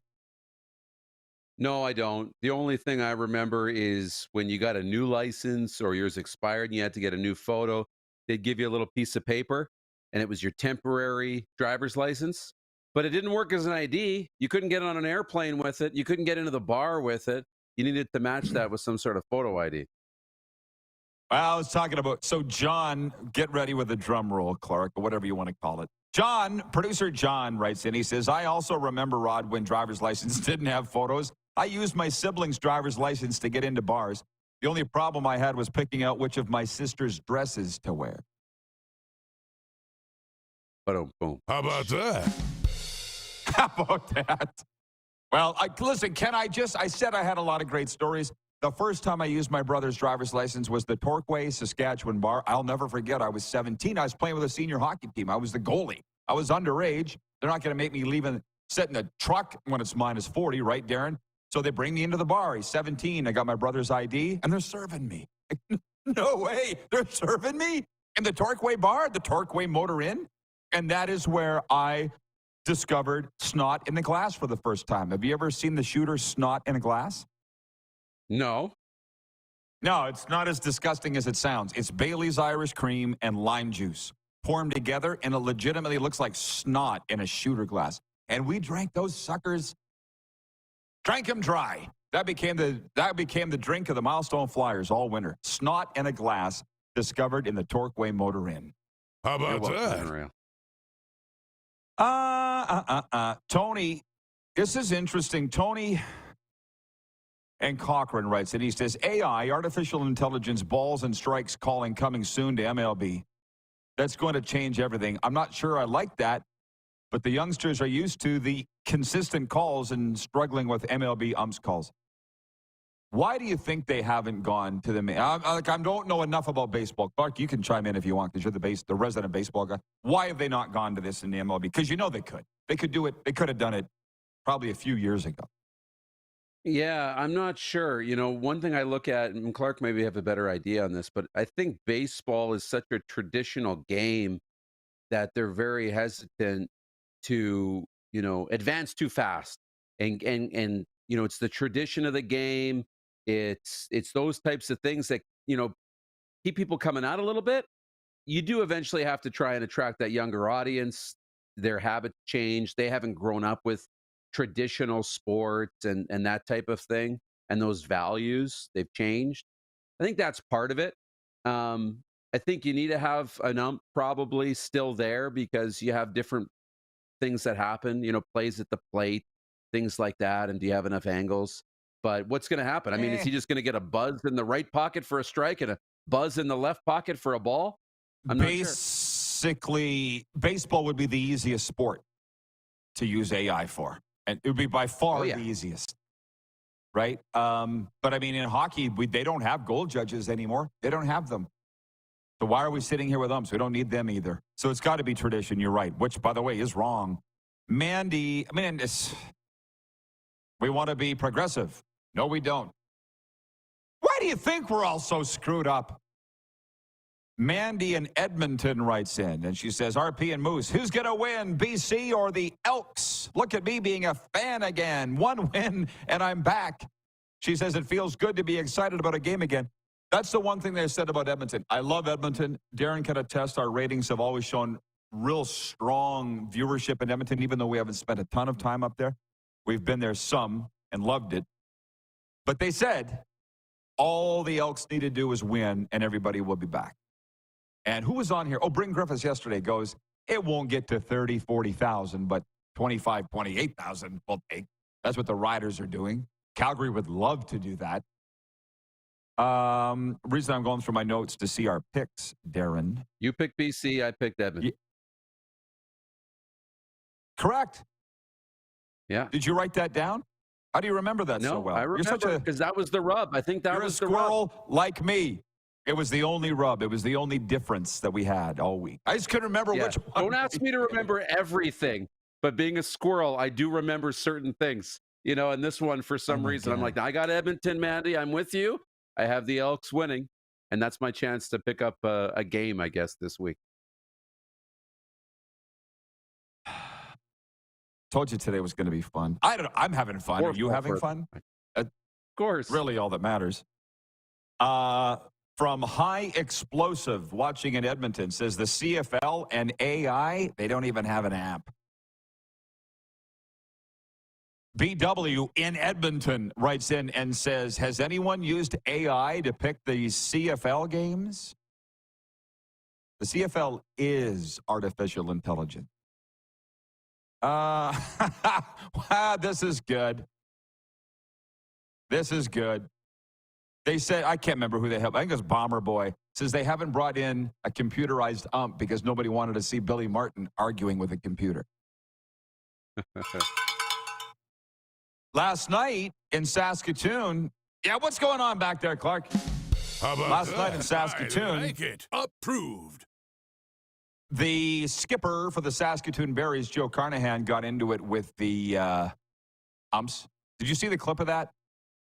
No, I don't. The only thing I remember is when you got a new license or yours expired and you had to get a new photo, they'd give you a little piece of paper, and it was your temporary driver's license. But it didn't work as an ID. You couldn't get on an airplane with it. You couldn't get into the bar with it. You needed to match that with some sort of photo ID. Well, I was talking about, so John, get ready with a drum roll, Clark, or whatever you want to call it. John, producer John writes in, he says, I also remember, Rod, when driver's license didn't have photos. I used my sibling's driver's license to get into bars. The only problem I had was picking out which of my sister's dresses to wear. Boom. How about that? How about that? Well, listen, I said I had a lot of great stories. The first time I used my brother's driver's license was the Torquay, Saskatchewan bar. I'll never forget. I was 17. I was playing with a senior hockey team. I was the goalie. I was underage. They're not going to make me sit in the truck when it's minus 40, right, Darren? So they bring me into the bar. He's 17. I got my brother's ID, and they're serving me. No way. They're serving me in the Torquay bar, the Torquay Motor Inn. And that is where I discovered snot in the glass for the first time. Have you ever seen the shooter snot in a glass? No. No, it's not as disgusting as it sounds. It's Bailey's Irish Cream and lime juice. Pour them together, and it legitimately looks like snot in a shooter glass. And we drank those suckers, drank them dry. That became the drink of the Milestone Flyers all winter. Snot in a glass, discovered in the Torquay Motor Inn. How about that? Tony, this is interesting. Tony and Cochran writes, and he says, AI, artificial intelligence, balls and strikes calling coming soon to MLB. That's going to change everything. I'm not sure I like that, but the youngsters are used to the consistent calls and struggling with MLB umps calls. Why do you think they haven't gone to the... I don't know enough about baseball. Clark, you can chime in if you want, because you're the resident baseball guy. Why have they not gone to this in the MLB? Because you know they could. They could do it. They could have done it probably a few years ago. Yeah, I'm not sure. You know, one thing I look at, and Clark maybe have a better idea on this, but I think baseball is such a traditional game that they're very hesitant to, you know, advance too fast. And you know, it's the tradition of the game. It's those types of things that, you know, keep people coming out a little bit. You do eventually have to try and attract that younger audience. Their habits change. They haven't grown up with traditional sports and that type of thing, and those values, they've changed. I think that's part of it. I think you need to have an ump probably still there, because you have different things that happen, you know, plays at the plate, things like that, and do you have enough angles? But what's going to happen? I mean, is he just going to get a buzz in the right pocket for a strike and a buzz in the left pocket for a ball? I'm not sure. Basically, baseball would be the easiest sport to use AI for. And it would be by far the easiest, right? But I mean, in hockey, they don't have goal judges anymore. They don't have them. So why are we sitting here with umps? We don't need them either. So it's got to be tradition. You're right, which, by the way, is wrong. Mandy, I mean, we want to be progressive. No, we don't. Why do you think we're all so screwed up? Mandy in Edmonton writes in, and she says, RP and Moose, who's going to win, BC or the Elks? Look at me being a fan again. One win, and I'm back. She says, it feels good to be excited about a game again. That's the one thing they said about Edmonton. I love Edmonton. Darren can attest our ratings have always shown real strong viewership in Edmonton, even though we haven't spent a ton of time up there. We've been there some and loved it. But they said all the Elks need to do is win, and everybody will be back. And who was on here? Oh, Bryn Griffiths yesterday goes, it won't get to 30, 40,000, but 25, 28,000 we'll take. That's what the Riders are doing. Calgary would love to do that. Reason I'm going through my notes to see our picks, Darren. You picked BC, I picked Edmonton. Correct. Yeah. Did you write that down? How do you remember that so well? I remember, because that was the rub. I think that was the rub. You're a squirrel like me. It was the only rub. It was the only difference that we had all week. I just couldn't remember which one. Don't ask me to remember everything, but being a squirrel, I do remember certain things. You know, and this one, for some reason, I'm like, I got Edmonton, Mandy. I'm with you. I have the Elks winning, and that's my chance to pick up a game, I guess, this week. Told you today was going to be fun. I'm having fun. Are you having fun? Of course. Really all that matters. From High Explosive, watching in Edmonton, says the CFL and AI, they don't even have an app. BW in Edmonton writes in and says, has anyone used AI to pick the CFL games? The CFL is artificial intelligence. This is good. This is good. They said, I can't remember who they have. I think it's Bomber Boy. Says they haven't brought in a computerized ump because nobody wanted to see Billy Martin arguing with a computer. Last night in Saskatoon, what's going on back there, Clark? How about Last night in Saskatoon, I like it. Approved. The skipper for the Saskatoon Berries, Joe Carnahan, got into it with the umps. Did you see the clip of that?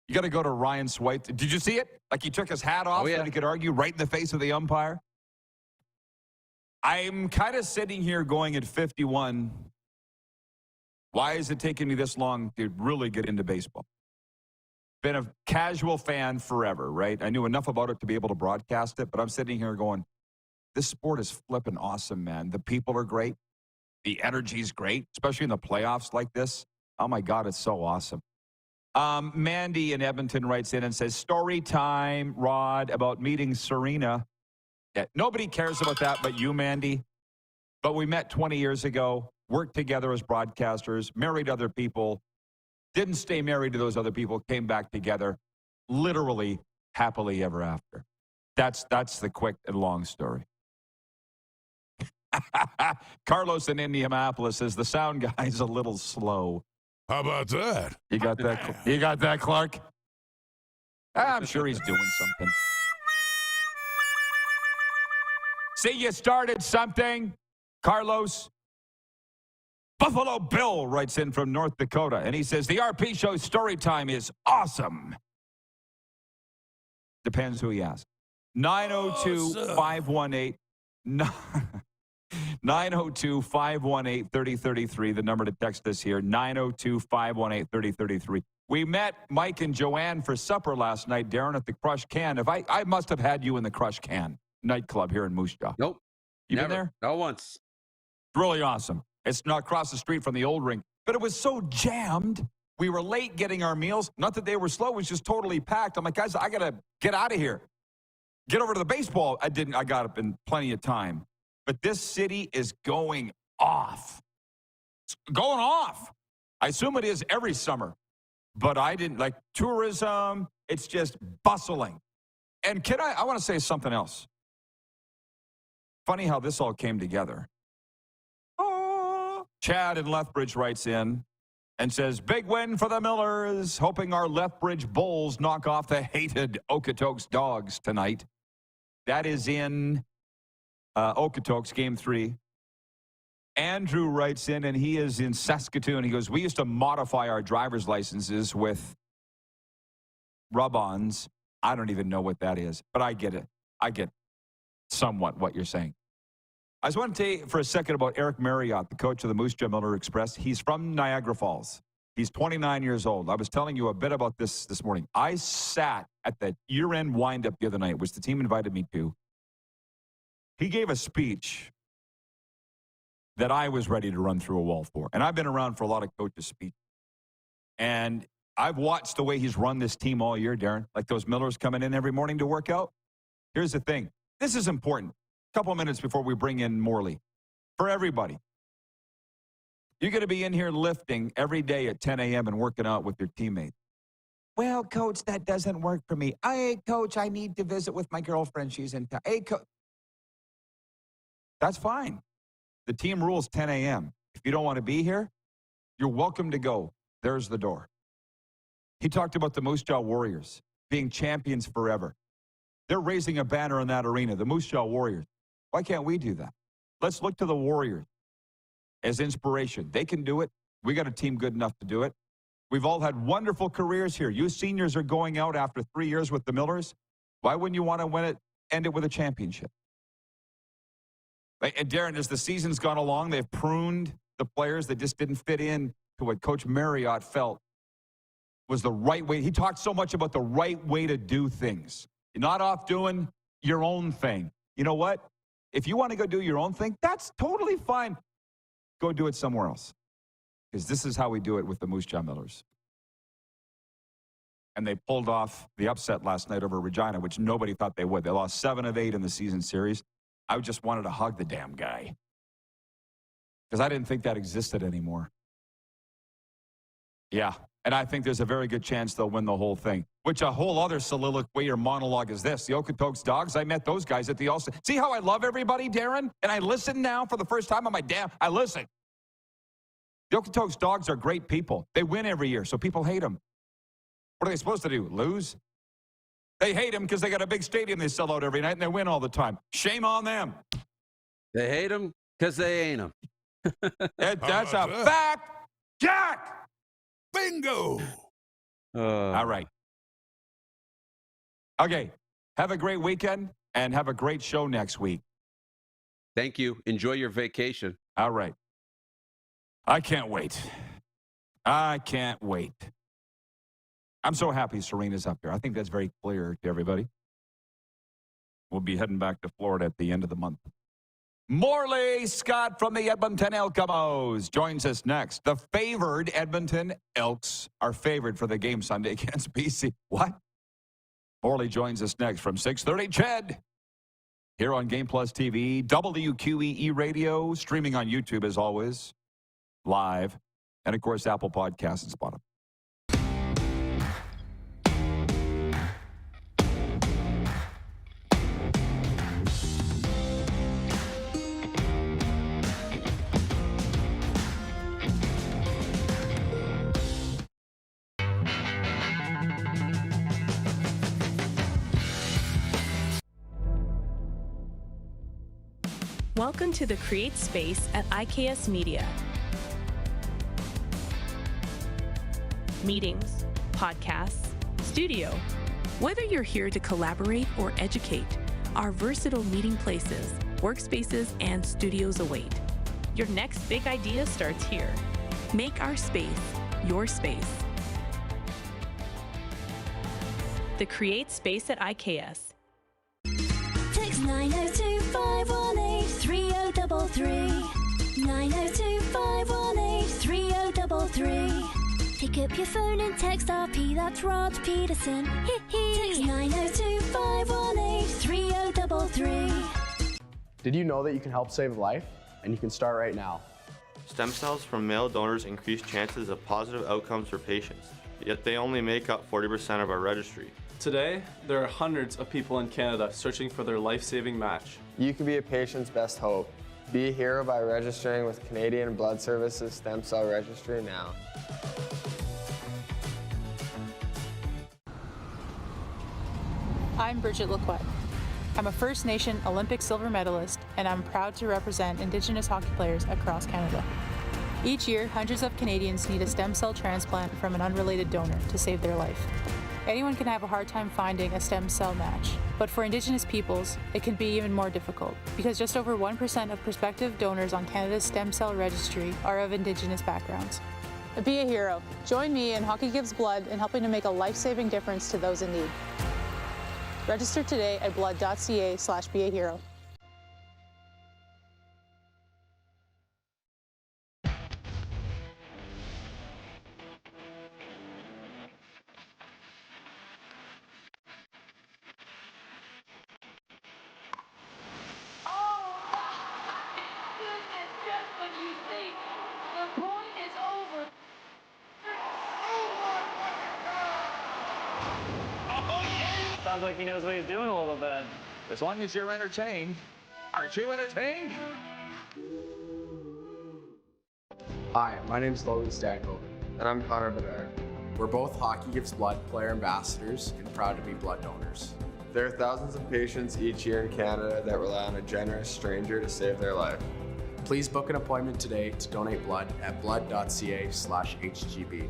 You got to go to Ryan Swipe. Did you see it? Like he took his hat off so he could argue right in the face of the umpire? I'm kind of sitting here going at 51. Why is it taking me this long to really get into baseball? Been a casual fan forever, right? I knew enough about it to be able to broadcast it, but I'm sitting here going, this sport is flipping awesome, man. The people are great. The energy's great, especially in the playoffs like this. Oh, my God, it's so awesome. Mandy in Edmonton writes in and says, story time, Rod, about meeting Serena. Yeah, nobody cares about that but you, Mandy. But we met 20 years ago, worked together as broadcasters, married other people, didn't stay married to those other people, came back together, literally happily ever after. That's the quick and long story. Carlos in Indianapolis says the sound guy's a little slow. How about that? You got that? You got that, Clark? I'm sure he's doing something. See, you started something, Carlos. Buffalo Bill writes in from North Dakota, and he says, the RP show story time is awesome. Depends who he asks. 902-518. 902-518-3033, the number to text us here, 902-518-3033. We met Mike and Joanne for supper last night, Darren, at the Crush Can. I must have had you in the Crush Can nightclub here in Moose Jaw. Nope. You Never. been there? Not once. Really awesome. It's not across the street from the old rink, but it was so jammed. We were late getting our meals. Not that they were slow. It was just totally packed. I'm like, guys, I got to get out of here. Get over to the baseball. I got up in plenty of time. But this city is going off. It's going off. I assume it is every summer. But I didn't like tourism. It's just bustling. And I want to say something else. Funny how this all came together. Oh, Chad in Lethbridge writes in and says, big win for the Millers, hoping our Lethbridge Bulls knock off the hated Okotoks Dogs tonight. That is in Okotoks, Game 3. Andrew writes in, and he is in Saskatoon. He goes, we used to modify our driver's licenses with rub-ons. I don't even know what that is, but I get it. I get somewhat what you're saying. I just want to tell you for a second about Eric Marriott, the coach of the Moose Jaw Miller Express. He's from Niagara Falls. He's 29 years old. I was telling you a bit about this morning. I sat at the year-end wind-up the other night, which the team invited me to. He gave a speech that I was ready to run through a wall for. And I've been around for a lot of coaches' speeches. And I've watched the way he's run this team all year, Darren, like those Millers coming in every morning to work out. Here's the thing. This is important. A couple of minutes before we bring in Morley. For everybody. You're going to be in here lifting every day at 10 a.m. and working out with your teammates. Well, Coach, that doesn't work for me. Hey, Coach, I need to visit with my girlfriend. She's in town. Hey, Coach. That's fine. The team rules 10 a.m. If you don't want to be here, you're welcome to go. There's the door. He talked about the Moose Jaw Warriors being champions forever. They're raising a banner in that arena, the Moose Jaw Warriors. Why can't we do that? Let's look to the Warriors as inspiration. They can do it. We got a team good enough to do it. We've all had wonderful careers here. You seniors are going out after 3 years with the Millers. Why wouldn't you want to end it with a championship? And Darren, as the season's gone along, they've pruned the players that just didn't fit in to what Coach Marriott felt was the right way. He talked so much about the right way to do things. You're not off doing your own thing. You know what? If you want to go do your own thing, that's totally fine. Go do it somewhere else. Because this is how we do it with the Moose Jaw Millers. And they pulled off the upset last night over Regina, which nobody thought they would. They lost 7 of 8 in the season series. I just wanted to hug the damn guy. Because I didn't think that existed anymore. Yeah. And I think there's a very good chance they'll win the whole thing. Which a whole other soliloquy or monologue is this. The Okotoks Dogs, I met those guys at the All-Star. See how I love everybody, Darren? And I listen now for the first time on my I listen. The Okotoks Dogs are great people. They win every year, so people hate them. What are they supposed to do, lose? They hate them because they got a big stadium they sell out every night and they win all the time. Shame on them. They hate them because they ain't them. That's a fact, Jack. Bingo. All right. Okay. Have a great weekend and have a great show next week. Thank you. Enjoy your vacation. All right. I can't wait. I can't wait. I'm so happy Serena's up here. I think that's very clear to everybody. We'll be heading back to Florida at the end of the month. Morley Scott from the Edmonton Elks joins us next. The favored Edmonton Elks are favored for the game Sunday against BC. What? Morley joins us next from 6:30. Ched here on Game Plus TV, WQEE Radio, streaming on YouTube as always, live, and of course Apple Podcasts and Spotify. Welcome to the Create Space at IKS Media. Meetings, podcasts, studio. Whether you're here to collaborate or educate, our versatile meeting places, workspaces, and studios await. Your next big idea starts here. Make our space your space. The Create Space at IKS. Text 902-518-3033. 902-518-3033. Pick up your phone and text RP, that's Rod Pedersen. Text 902-518-3033. Did you know that you can help save a life? And you can start right now. Stem cells from male donors increase chances of positive outcomes for patients, yet they only make up 40% of our registry. Today, there are hundreds of people in Canada searching for their life-saving match. You can be a patient's best hope. Be a hero by registering with Canadian Blood Services Stem Cell Registry now. I'm Bridget Lacquette. I'm a First Nation Olympic silver medalist, and I'm proud to represent Indigenous hockey players across Canada. Each year, hundreds of Canadians need a stem cell transplant from an unrelated donor to save their life. Anyone can have a hard time finding a stem cell match, but for Indigenous peoples, it can be even more difficult because just over 1% of prospective donors on Canada's stem cell registry are of Indigenous backgrounds. Be a hero. Join me in Hockey Gives Blood in helping to make a life-saving difference to those in need. Register today at blood.ca/beahero. Sounds like he knows what he's doing a little bit. As long as you're entertained. Aren't you entertained? Hi, my name's Logan Stanhope. And I'm Connor Bedard. We're both Hockey Gives Blood player ambassadors and proud to be blood donors. There are thousands of patients each year in Canada that rely on a generous stranger to save their life. Please book an appointment today to donate blood at blood.ca/HGB.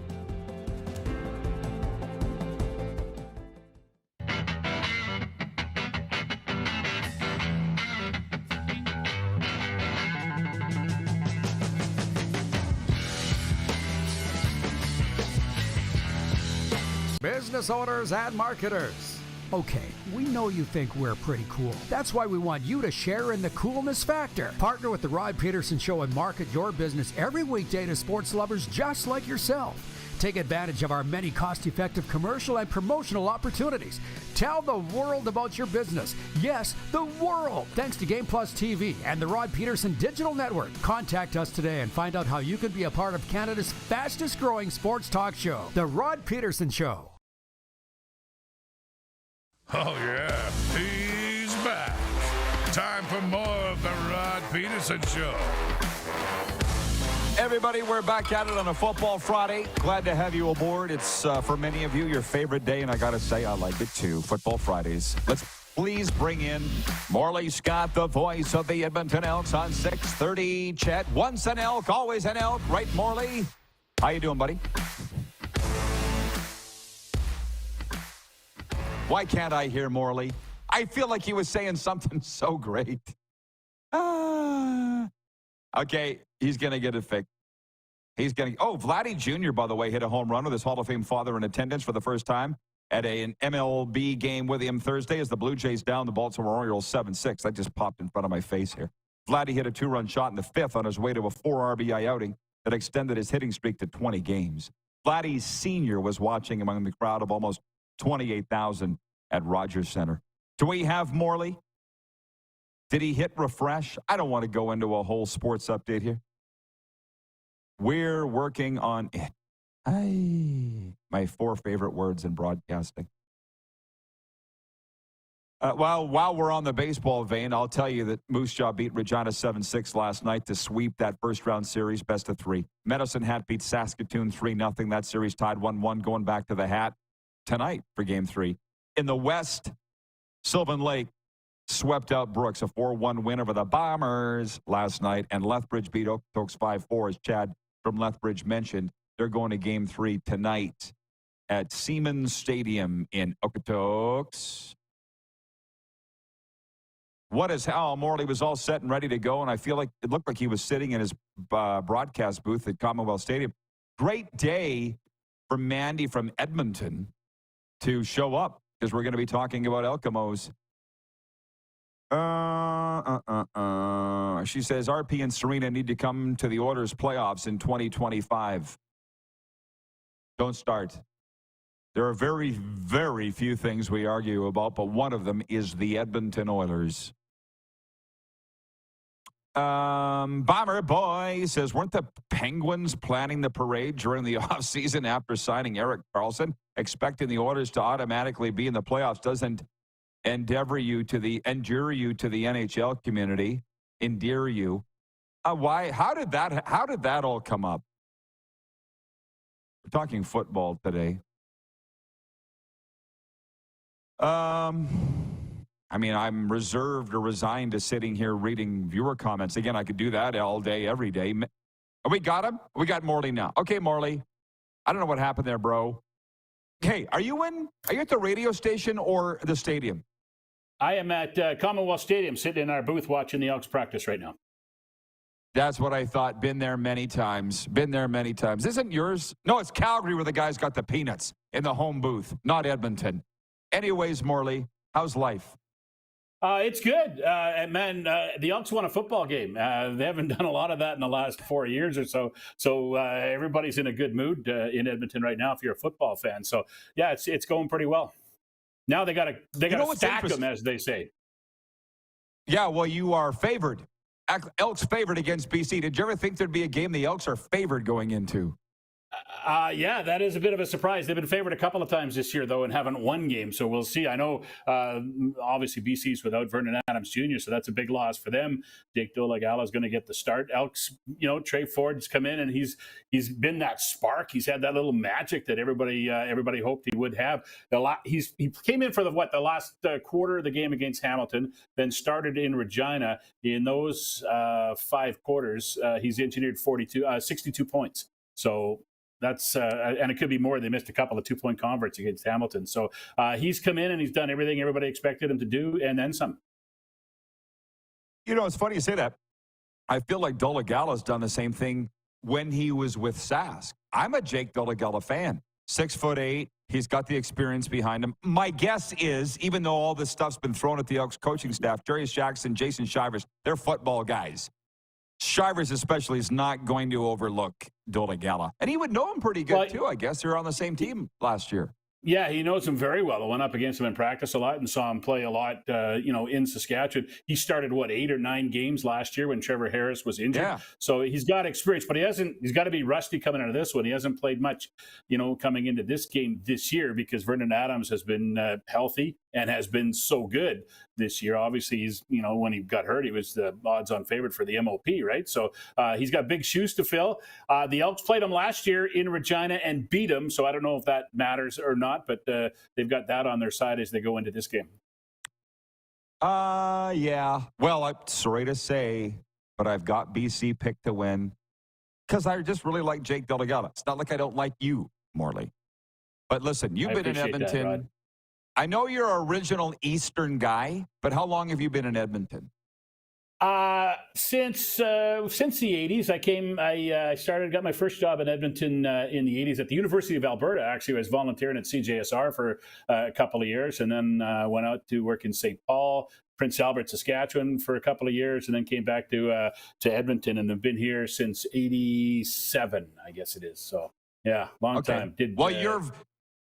Business owners and marketers. Okay, we know you think we're pretty cool. That's why we want you to share in the coolness factor. Partner with the Rod Pedersen Show and market your business every weekday to sports lovers just like yourself. Take advantage of our many cost-effective commercial and promotional opportunities. Tell the world about your business. Yes, the world. Thanks to Game Plus TV and the Rod Pedersen Digital Network. Contact us today and find out how you can be a part of Canada's fastest-growing sports talk show, The Rod Pedersen Show. Oh, yeah, he's back. Time for more of the Rod Pedersen Show. Everybody, we're back at it on a Football Friday. Glad to have you aboard. It's, for many of you, your favorite day, and I got to say, I like it too. Football Fridays. Let's please bring in Morley Scott, the voice of the Edmonton Elks on 6:30. Chet, once an Elk, always an Elk. Right, Morley? How you doing, buddy? Why can't I hear Morley? I feel like he was saying something so great. Okay, he's going to get it fixed. Vladdy Jr., by the way, hit a home run with his Hall of Fame father in attendance for the first time at an MLB game with him Thursday as the Blue Jays down the Baltimore Orioles 7-6. That just popped in front of my face here. Vladdy hit a 2-run shot in the 5th on his way to a 4 RBI outing that extended his hitting streak to 20 games. Vladdy Sr. was watching among the crowd of almost 28,000 at Rogers Center. Do we have Morley? Did he hit refresh? I don't want to go into a whole sports update here. We're working on it. My 4 favorite words in broadcasting. While we're on the baseball vein, I'll tell you that Moose Jaw beat Regina 7-6 last night to sweep that first-round series, best of 3. Medicine Hat beat Saskatoon 3-0. That series tied 1-1 going back to the Hat tonight for Game 3. In the West, Sylvan Lake swept out Brooks, a 4-1 win over the Bombers last night, and Lethbridge beat Okotoks 5-4, as Chad from Lethbridge mentioned. They're going to Game 3 tonight at Siemens Stadium in Okotoks. Morley was all set and ready to go, and I feel like it looked like he was sitting in his broadcast booth at Commonwealth Stadium. Great day for Mandy from Edmonton to show up, because we're going to be talking about Elkamos. She says RP and Serena need to come to the Oilers playoffs in 2025. Don't start. There are very, very few things we argue about, but one of them is the Edmonton Oilers. Bomber Boy says, weren't the Penguins planning the parade during the offseason after signing Erik Karlsson? Expecting the Oilers to automatically be in the playoffs doesn't endear you to the NHL community. Endear you. Why? How did that all come up? We're talking football today. I'm reserved or resigned to sitting here reading viewer comments. Again, I could do that all day, every day. We got him? We got Morley now. Okay, Morley. I don't know what happened there, bro. Hey, are you at the radio station or the stadium? I am at Commonwealth Stadium, sitting in our booth watching the Elks practice right now. That's what I thought. Been there many times. Isn't yours? No, it's Calgary where the guys got the peanuts in the home booth, not Edmonton. Anyways, Morley, how's life? It's good. The Elks won a football game. They haven't done a lot of that in the last 4 years or so. So everybody's in a good mood in Edmonton right now if you're a football fan. So, yeah, it's going pretty well. Now they got to stack them, as they say. Yeah, well, you are favored. Elks favored against BC. Did you ever think there'd be a game the Elks are favored going into? Yeah, that is a bit of a surprise. They've been favored a couple of times this year, though, and haven't won games. So we'll see. I know, obviously, BC's without Vernon Adams Jr., so that's a big loss for them. Jake Dolegala is going to get the start. Elks, Trey Ford's come in, and he's been that spark. He's had that little magic that everybody hoped he would have. He came in for the last quarter of the game against Hamilton, then started in Regina. In those 5 quarters, he's engineered 62 points. So that's and it could be more. They missed a couple of 2-point converts against Hamilton. So he's come in and he's done everything everybody expected him to do, and then some. It's funny you say that. I feel like Dolegala's done the same thing when he was with Sask. I'm a Jake Dolegala fan. 6'8". He's got the experience behind him. My guess is, even though all this stuff's been thrown at the Elks coaching staff, Jarius Jackson, Jason Shivers, they're football guys. Shivers especially is not going to overlook Dolegala. And he would know him pretty good, too, I guess. They were on the same team last year. Yeah, he knows him very well. I went up against him in practice a lot and saw him play a lot, in Saskatchewan. He started, 8 or 9 games last year when Trevor Harris was injured. Yeah. So he's got experience, but he's got to be rusty coming out of this one. He hasn't played much, coming into this game this year because Vernon Adams has been healthy and has been so good this year. Obviously, he's, when he got hurt, he was the odds-on favorite for the MOP, right? So he's got big shoes to fill. The Elks played him last year in Regina and beat him, so I don't know if that matters or not, but they've got that on their side as they go into this game. Yeah. Well, I'm sorry to say, but I've got BC picked to win because I just really like Jake Dolegala. It's not like I don't like you, Morley. But listen, you've been in Edmonton. That, I know you're an original Eastern guy, but how long have you been in Edmonton? Since the 80s, I got my first job in Edmonton in the 80s at the University of Alberta. Actually, I was volunteering at CJSR for a couple of years, and then went out to work in St. Paul, Prince Albert, Saskatchewan for a couple of years, and then came back to Edmonton, and have been here since '87, I guess it is. So yeah, long time. Well,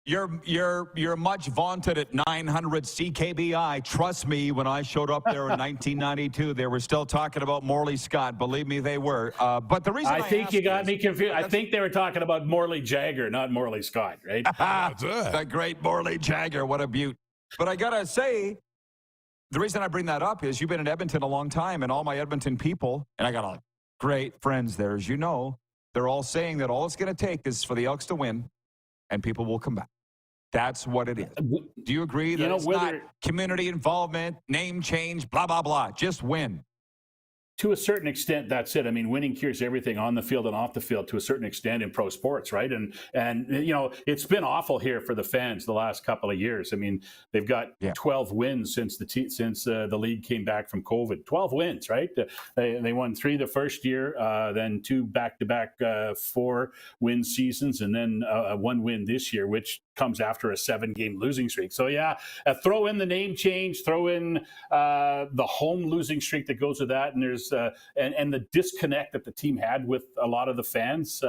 you're much vaunted at 900 CKBI. Trust me, when I showed up there in 1992, they were still talking about Morley Scott. Believe me, they were. But the reason I think you got me confused. I think they were talking about Morley Jagger, not Morley Scott, right? The great Morley Jagger. What a beaut. But I got to say, the reason I bring that up is you've been in Edmonton a long time, and all my Edmonton people, and I got a great friends there, as you know, they're all saying that all it's going to take is for the Elks to win, and people will come back. That's what it is. Do you agree that it's not community involvement, name change, blah, blah, blah? Just win. To a certain extent, that's it. I mean, winning cures everything on the field and off the field to a certain extent in pro sports, right? And you know, it's been awful here for the fans the last couple of years. I mean, they've got 12 wins since the league came back from COVID. 12 wins, right? They won 3 the first year, then 2 back-to-back 4-win seasons, and then 1 win this year, which comes after a 7-game losing streak. So yeah, throw in the name change, throw in the home losing streak that goes with that, and there's and the disconnect that the team had with a lot of the fans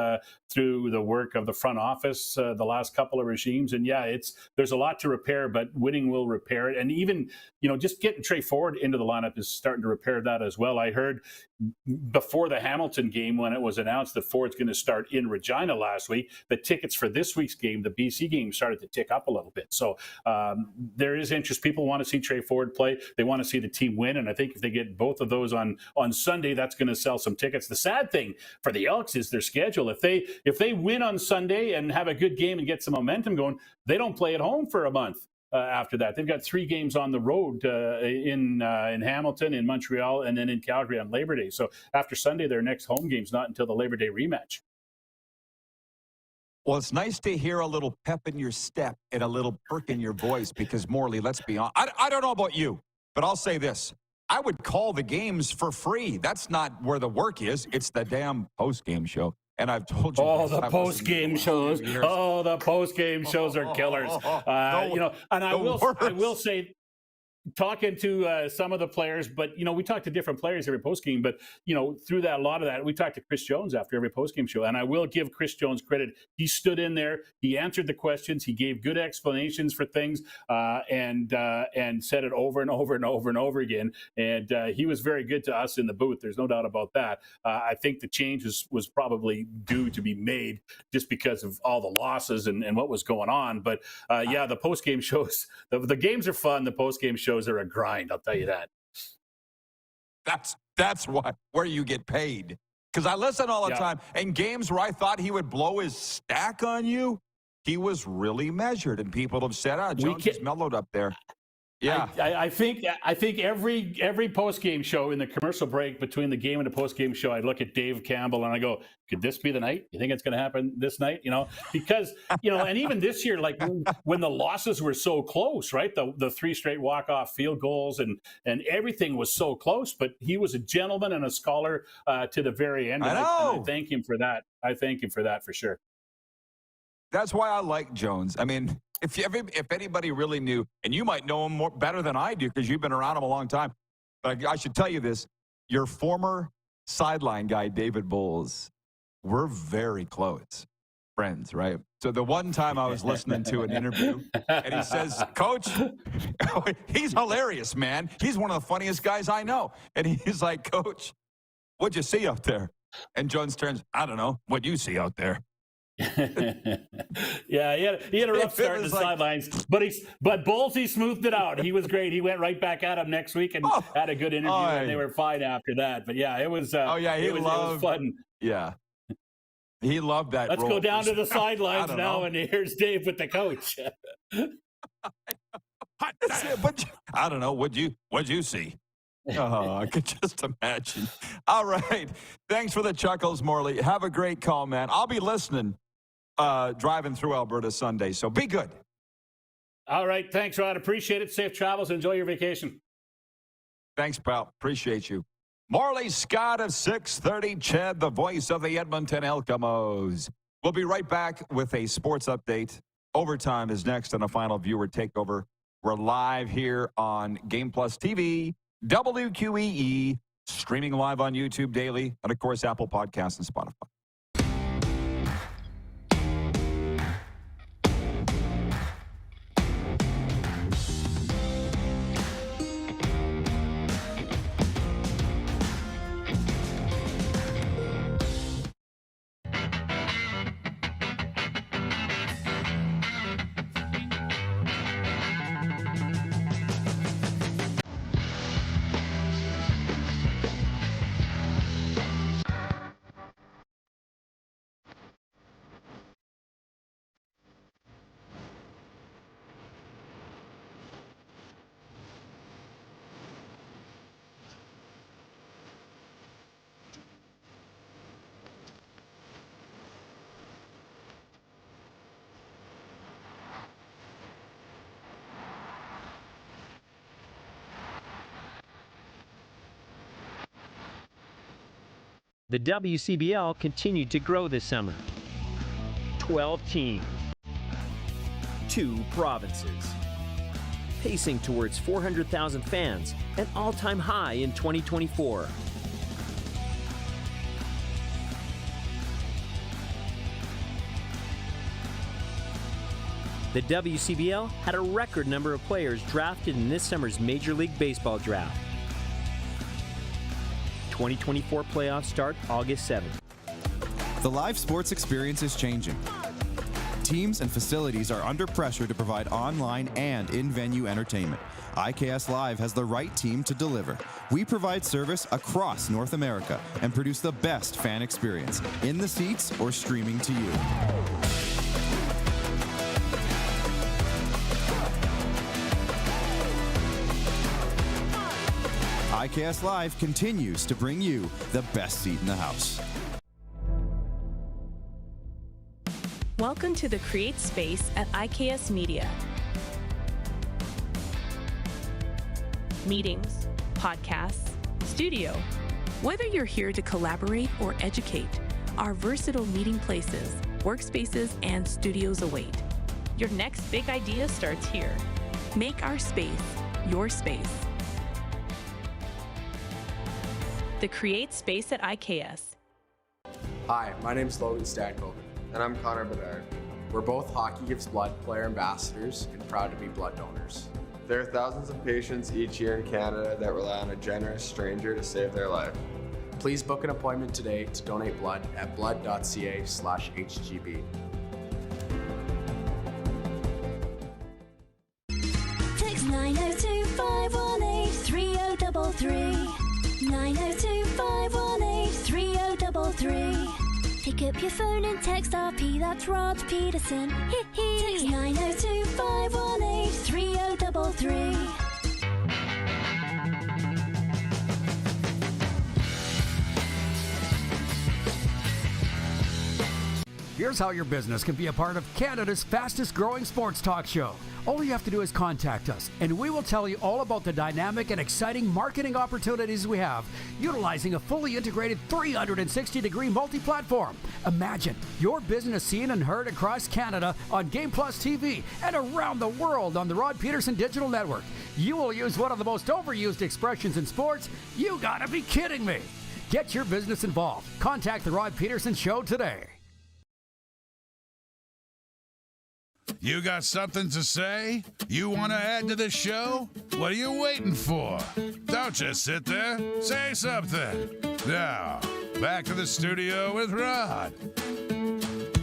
through the work of the front office the last couple of regimes. And yeah, there's a lot to repair, but winning will repair it. And even, you know, just getting Trey Ford into the lineup is starting to repair that as well. I heard before the Hamilton game, when it was announced that Ford's going to start in Regina last week, the tickets for this week's game, the BC game, started to tick up a little bit. So there is interest. People want to see Trey Ford play. They want to see the team win. And I think if they get both of those on Sunday, that's going to sell some tickets. The sad thing for the Elks is their schedule. If they win on Sunday and have a good game and get some momentum going, they don't play at home for a month. After that, they've got 3 games on the road in Hamilton, in Montreal, and then in Calgary on Labor Day. So after Sunday, their next home game's not until the Labor Day rematch. Well, it's nice to hear a little pep in your step and a little perk in your voice because, Morley, let's be honest. I don't know about you, but I'll say this. I would call the games for free. That's not where the work is. It's the damn post-game show. And I've told you. Oh, the post-game shows. Oh, the post-game shows are killers. You know, and I will say, talking to some of the players, but, you know, we talk to different players every postgame, but, you know, through that, a lot of that, we talked to Chris Jones after every postgame show, and I will give Chris Jones credit. He stood in there, he answered the questions, he gave good explanations for things, and said it over and over and over and over again, and he was very good to us in the booth. There's no doubt about that. I think the change was probably due to be made just because of all the losses and what was going on, but yeah, the postgame shows, the games are fun, the postgame shows are a grind, I'll tell you that. That's where you get paid. Because I listen all the time, and games where I thought he would blow his stack on you, he was really measured, and people have said, Jones is mellowed up there. Yeah, I think every post-game show in the commercial break between the game and the post-game show, I look at Dave Campbell and I go, could this be the night? You think it's going to happen this night? You know, because, you know, and even this year, like when the losses were so close, right? The 3 straight walk-off field goals and everything was so close, but he was a gentleman and a scholar to the very end. I know. And I thank him for that. I thank him for that for sure. That's why I like Jones. I mean, if anybody really knew, and you might know him better than I do because you've been around him a long time, but I should tell you this, your former sideline guy, David Bowles, we're very close friends, right? So the one time I was listening to an interview, and he says, Coach, he's hilarious, man. He's one of the funniest guys I know. And he's like, Coach, what'd you see out there? And Jones turns, I don't know. What'd you see out there? Yeah, he had a rough start in the sidelines, but Bowles, he smoothed it out. He was great. He went right back at him next week and had a good interview, and they were fine after that. But yeah, it was. It was fun. Yeah, he loved that. Let's go down to the sidelines now, and here's Dave with the coach. But I don't know. What'd you see? Oh, I could just imagine. All right. Thanks for the chuckles, Morley. Have a great call, man. I'll be listening driving through Alberta Sunday, so be good. All right. Thanks, Rod. Appreciate it. Safe travels. Enjoy your vacation. Thanks, pal. Appreciate you. Morley Scott of 630 Ched, the voice of the Edmonton Elks. We'll be right back with a sports update. Overtime is next on a final viewer takeover. We're live here on Game Plus TV, WQEE, streaming live on YouTube daily, and of course, Apple Podcasts and Spotify. The WCBL continued to grow this summer. 12 teams, 2 provinces, pacing towards 400,000 fans, an all-time high in 2024. The WCBL had a record number of players drafted in this summer's Major League Baseball draft. 2024 playoffs start August 7th. The live sports experience is changing. Teams and facilities are under pressure to provide online and in-venue entertainment. IKS Live has the right team to deliver. We provide service across North America and produce the best fan experience, in the seats or streaming to you. IKS Live continues to bring you the best seat in the house. Welcome to the Create Space at IKS Media. Meetings, podcasts, studio. Whether you're here to collaborate or educate, our versatile meeting places, workspaces, and studios await. Your next big idea starts here. Make our space your space. The Create Space at IKS. Hi, my name's Logan Stankoven. And I'm Connor Bedard. We're both Hockey Gives Blood player ambassadors and proud to be blood donors. There are thousands of patients each year in Canada that rely on a generous stranger to save their life. Please book an appointment today to donate blood at blood.ca/HGB. Text 902-518-3033. 902-518-3033. Pick up your phone and text RP, that's Rod Pedersen. Text 902-518-3033. Here's how your business can be a part of Canada's fastest growing sports talk show. All you have to do is contact us, and we will tell you all about the dynamic and exciting marketing opportunities we have, utilizing a fully integrated 360-degree multi-platform. Imagine your business seen and heard across Canada on Game Plus TV and around the world on the Rod Pedersen Digital Network. You will use one of the most overused expressions in sports. You gotta be kidding me. Get your business involved. Contact the Rod Pedersen Show today. You got something to say? You want to add to the show? What are you waiting for? Don't just sit there. Say something. Now, back to the studio with Rod.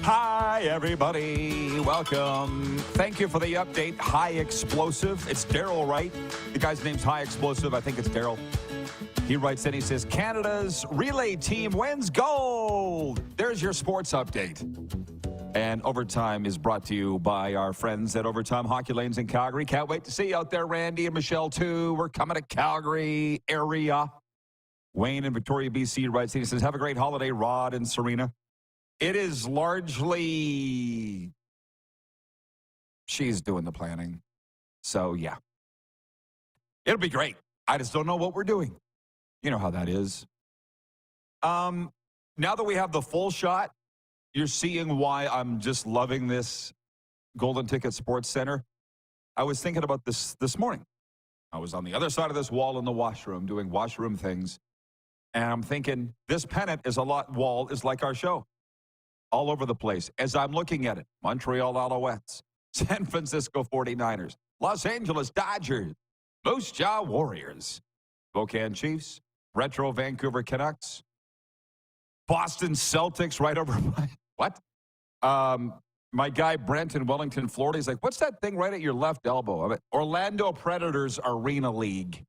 Hi, everybody. Welcome. Thank you for the update. High Explosive. It's Daryl, right? The guy's name's High Explosive. I think it's Daryl. He writes in, he says, Canada's relay team wins gold. There's your sports update. And Overtime is brought to you by our friends at Overtime Hockey Lanes in Calgary. Can't wait to see you out there, Randy and Michelle, too. We're coming to Calgary area. Wayne in Victoria, BC writes, he says, have a great holiday, Rod and Serena. It is largely, she's doing the planning. So, yeah. It'll be great. I just don't know what we're doing. You know how that is. Now that we have the full shot, you're seeing why I'm just loving this Golden Ticket Sports Center. I was thinking about this morning. I was on the other side of this wall in the washroom doing washroom things. And I'm thinking, this pennant wall is like our show. All over the place. As I'm looking at it, Montreal Alouettes, San Francisco 49ers, Los Angeles Dodgers, Moose Jaw Warriors, Spokane Chiefs, Retro Vancouver Canucks, Boston Celtics right over my, what? My guy Brent in Wellington, Florida, he's like, what's that thing right at your left elbow? I'm at Orlando Predators Arena League,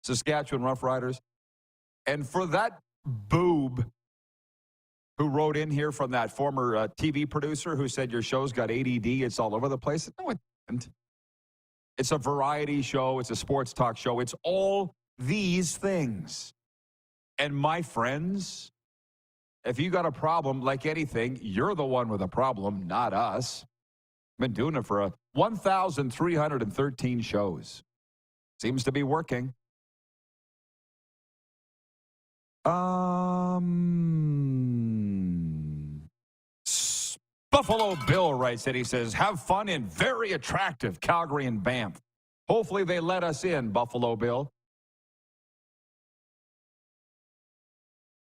Saskatchewan Roughriders. And for that boob who wrote in here from that former TV producer who said your show's got ADD, it's all over the place. No, it isn't. It's a variety show. It's a sports talk show. It's all these things. And my friends, if you got a problem like anything, you're the one with a problem, not us. Been doing it for 1,313 shows. Seems to be working. Buffalo Bill writes it. He says, have fun in very attractive Calgary and Banff. Hopefully they let us in, Buffalo Bill.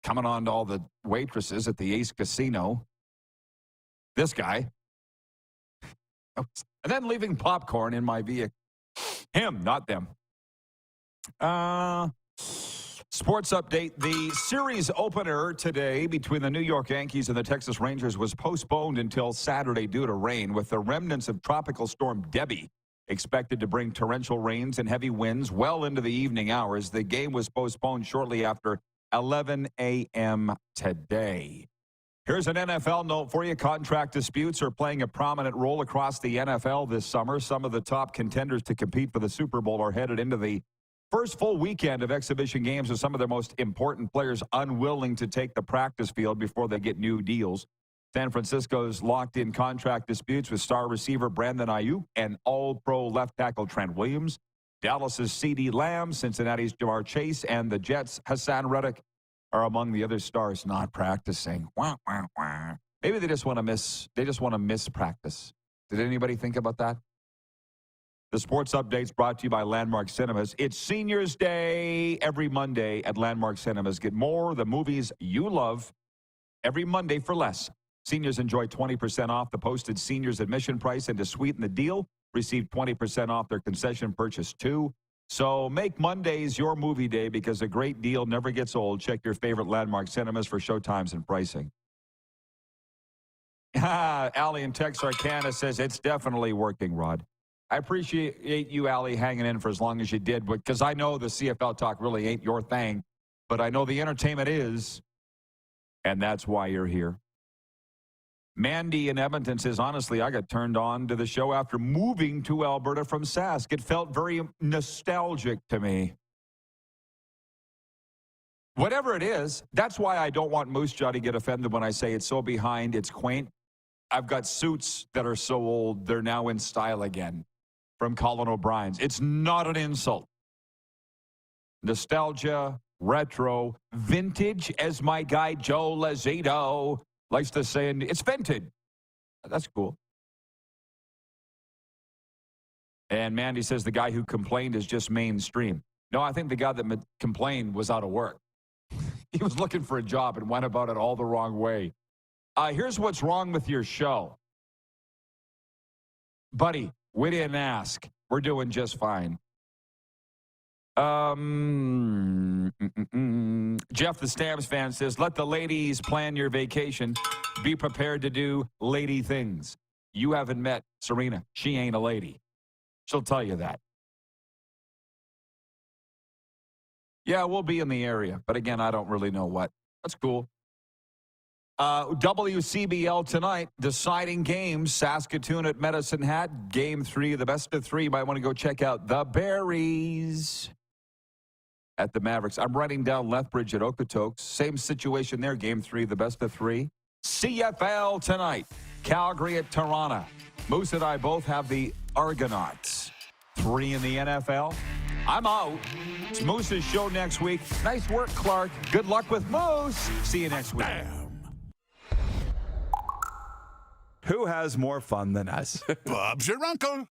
Coming on to all the waitresses at the Ace Casino. This guy. And then leaving popcorn in my vehicle. Him, not them. Sports update. The series opener today between the New York Yankees and the Texas Rangers was postponed until Saturday due to rain, with the remnants of Tropical Storm Debbie expected to bring torrential rains and heavy winds well into the evening hours. The game was postponed shortly after 11 a.m. today. Here's an NFL note for you. Contract disputes are playing a prominent role across the NFL this summer. Some of the top contenders to compete for the Super Bowl are headed into the first full weekend of exhibition games with some of their most important players unwilling to take the practice field before they get new deals. San Francisco's locked in contract disputes with star receiver Brandon Ayuk and all-pro left tackle Trent Williams. Dallas's CeeDee Lamb, Cincinnati's Jamar Chase, and the Jets' Hassan Reddick are among the other stars not practicing. Wah, wah, wah. Maybe they just want to miss practice. Did anybody think about that? The sports update's brought to you by Landmark Cinemas. It's Seniors Day every Monday at Landmark Cinemas. Get more of the movies you love every Monday for less. Seniors enjoy 20% off the posted seniors admission price, and to sweeten the deal, receive 20% off their concession purchase too. So make Mondays your movie day, because a great deal never gets old. Check your favorite Landmark Cinemas for showtimes and pricing. Allie in Texarkana says, it's definitely working, Rod. I appreciate you, Allie, hanging in for as long as you did, because I know the CFL talk really ain't your thing, but I know the entertainment is, and that's why you're here. Mandy in Edmonton says, honestly, I got turned on to the show after moving to Alberta from Sask. It felt very nostalgic to me. Whatever it is, that's why I don't want Moose Jaw to get offended when I say it's so behind, it's quaint. I've got suits that are so old, they're now in style again from Colin O'Brien's. It's not an insult. Nostalgia, retro, vintage, as my guy Joe Lazito likes to say, it's vintage. That's cool. And Mandy says the guy who complained is just mainstream. No, I think the guy that complained was out of work. He was looking for a job and went about it all the wrong way. Here's what's wrong with your show. Buddy, we didn't ask. We're doing just fine. Jeff, the Stamps fan, says, let the ladies plan your vacation. Be prepared to do lady things. You haven't met Serena. She ain't a lady. She'll tell you that. Yeah, we'll be in the area. But again, I don't really know what. That's cool. WCBL tonight, deciding games. Saskatoon at Medicine Hat. Game 3, the best of 3. Might want to go check out the Berries at the Mavericks. I'm writing down Lethbridge at Okotoks. Same situation there. Game 3, the best of 3. CFL tonight. Calgary at Toronto. Moose and I both have the Argonauts. 3 in the NFL. I'm out. It's Moose's show next week. Nice work, Clark. Good luck with Moose. See you next week. Who has more fun than us? Bob's your uncle.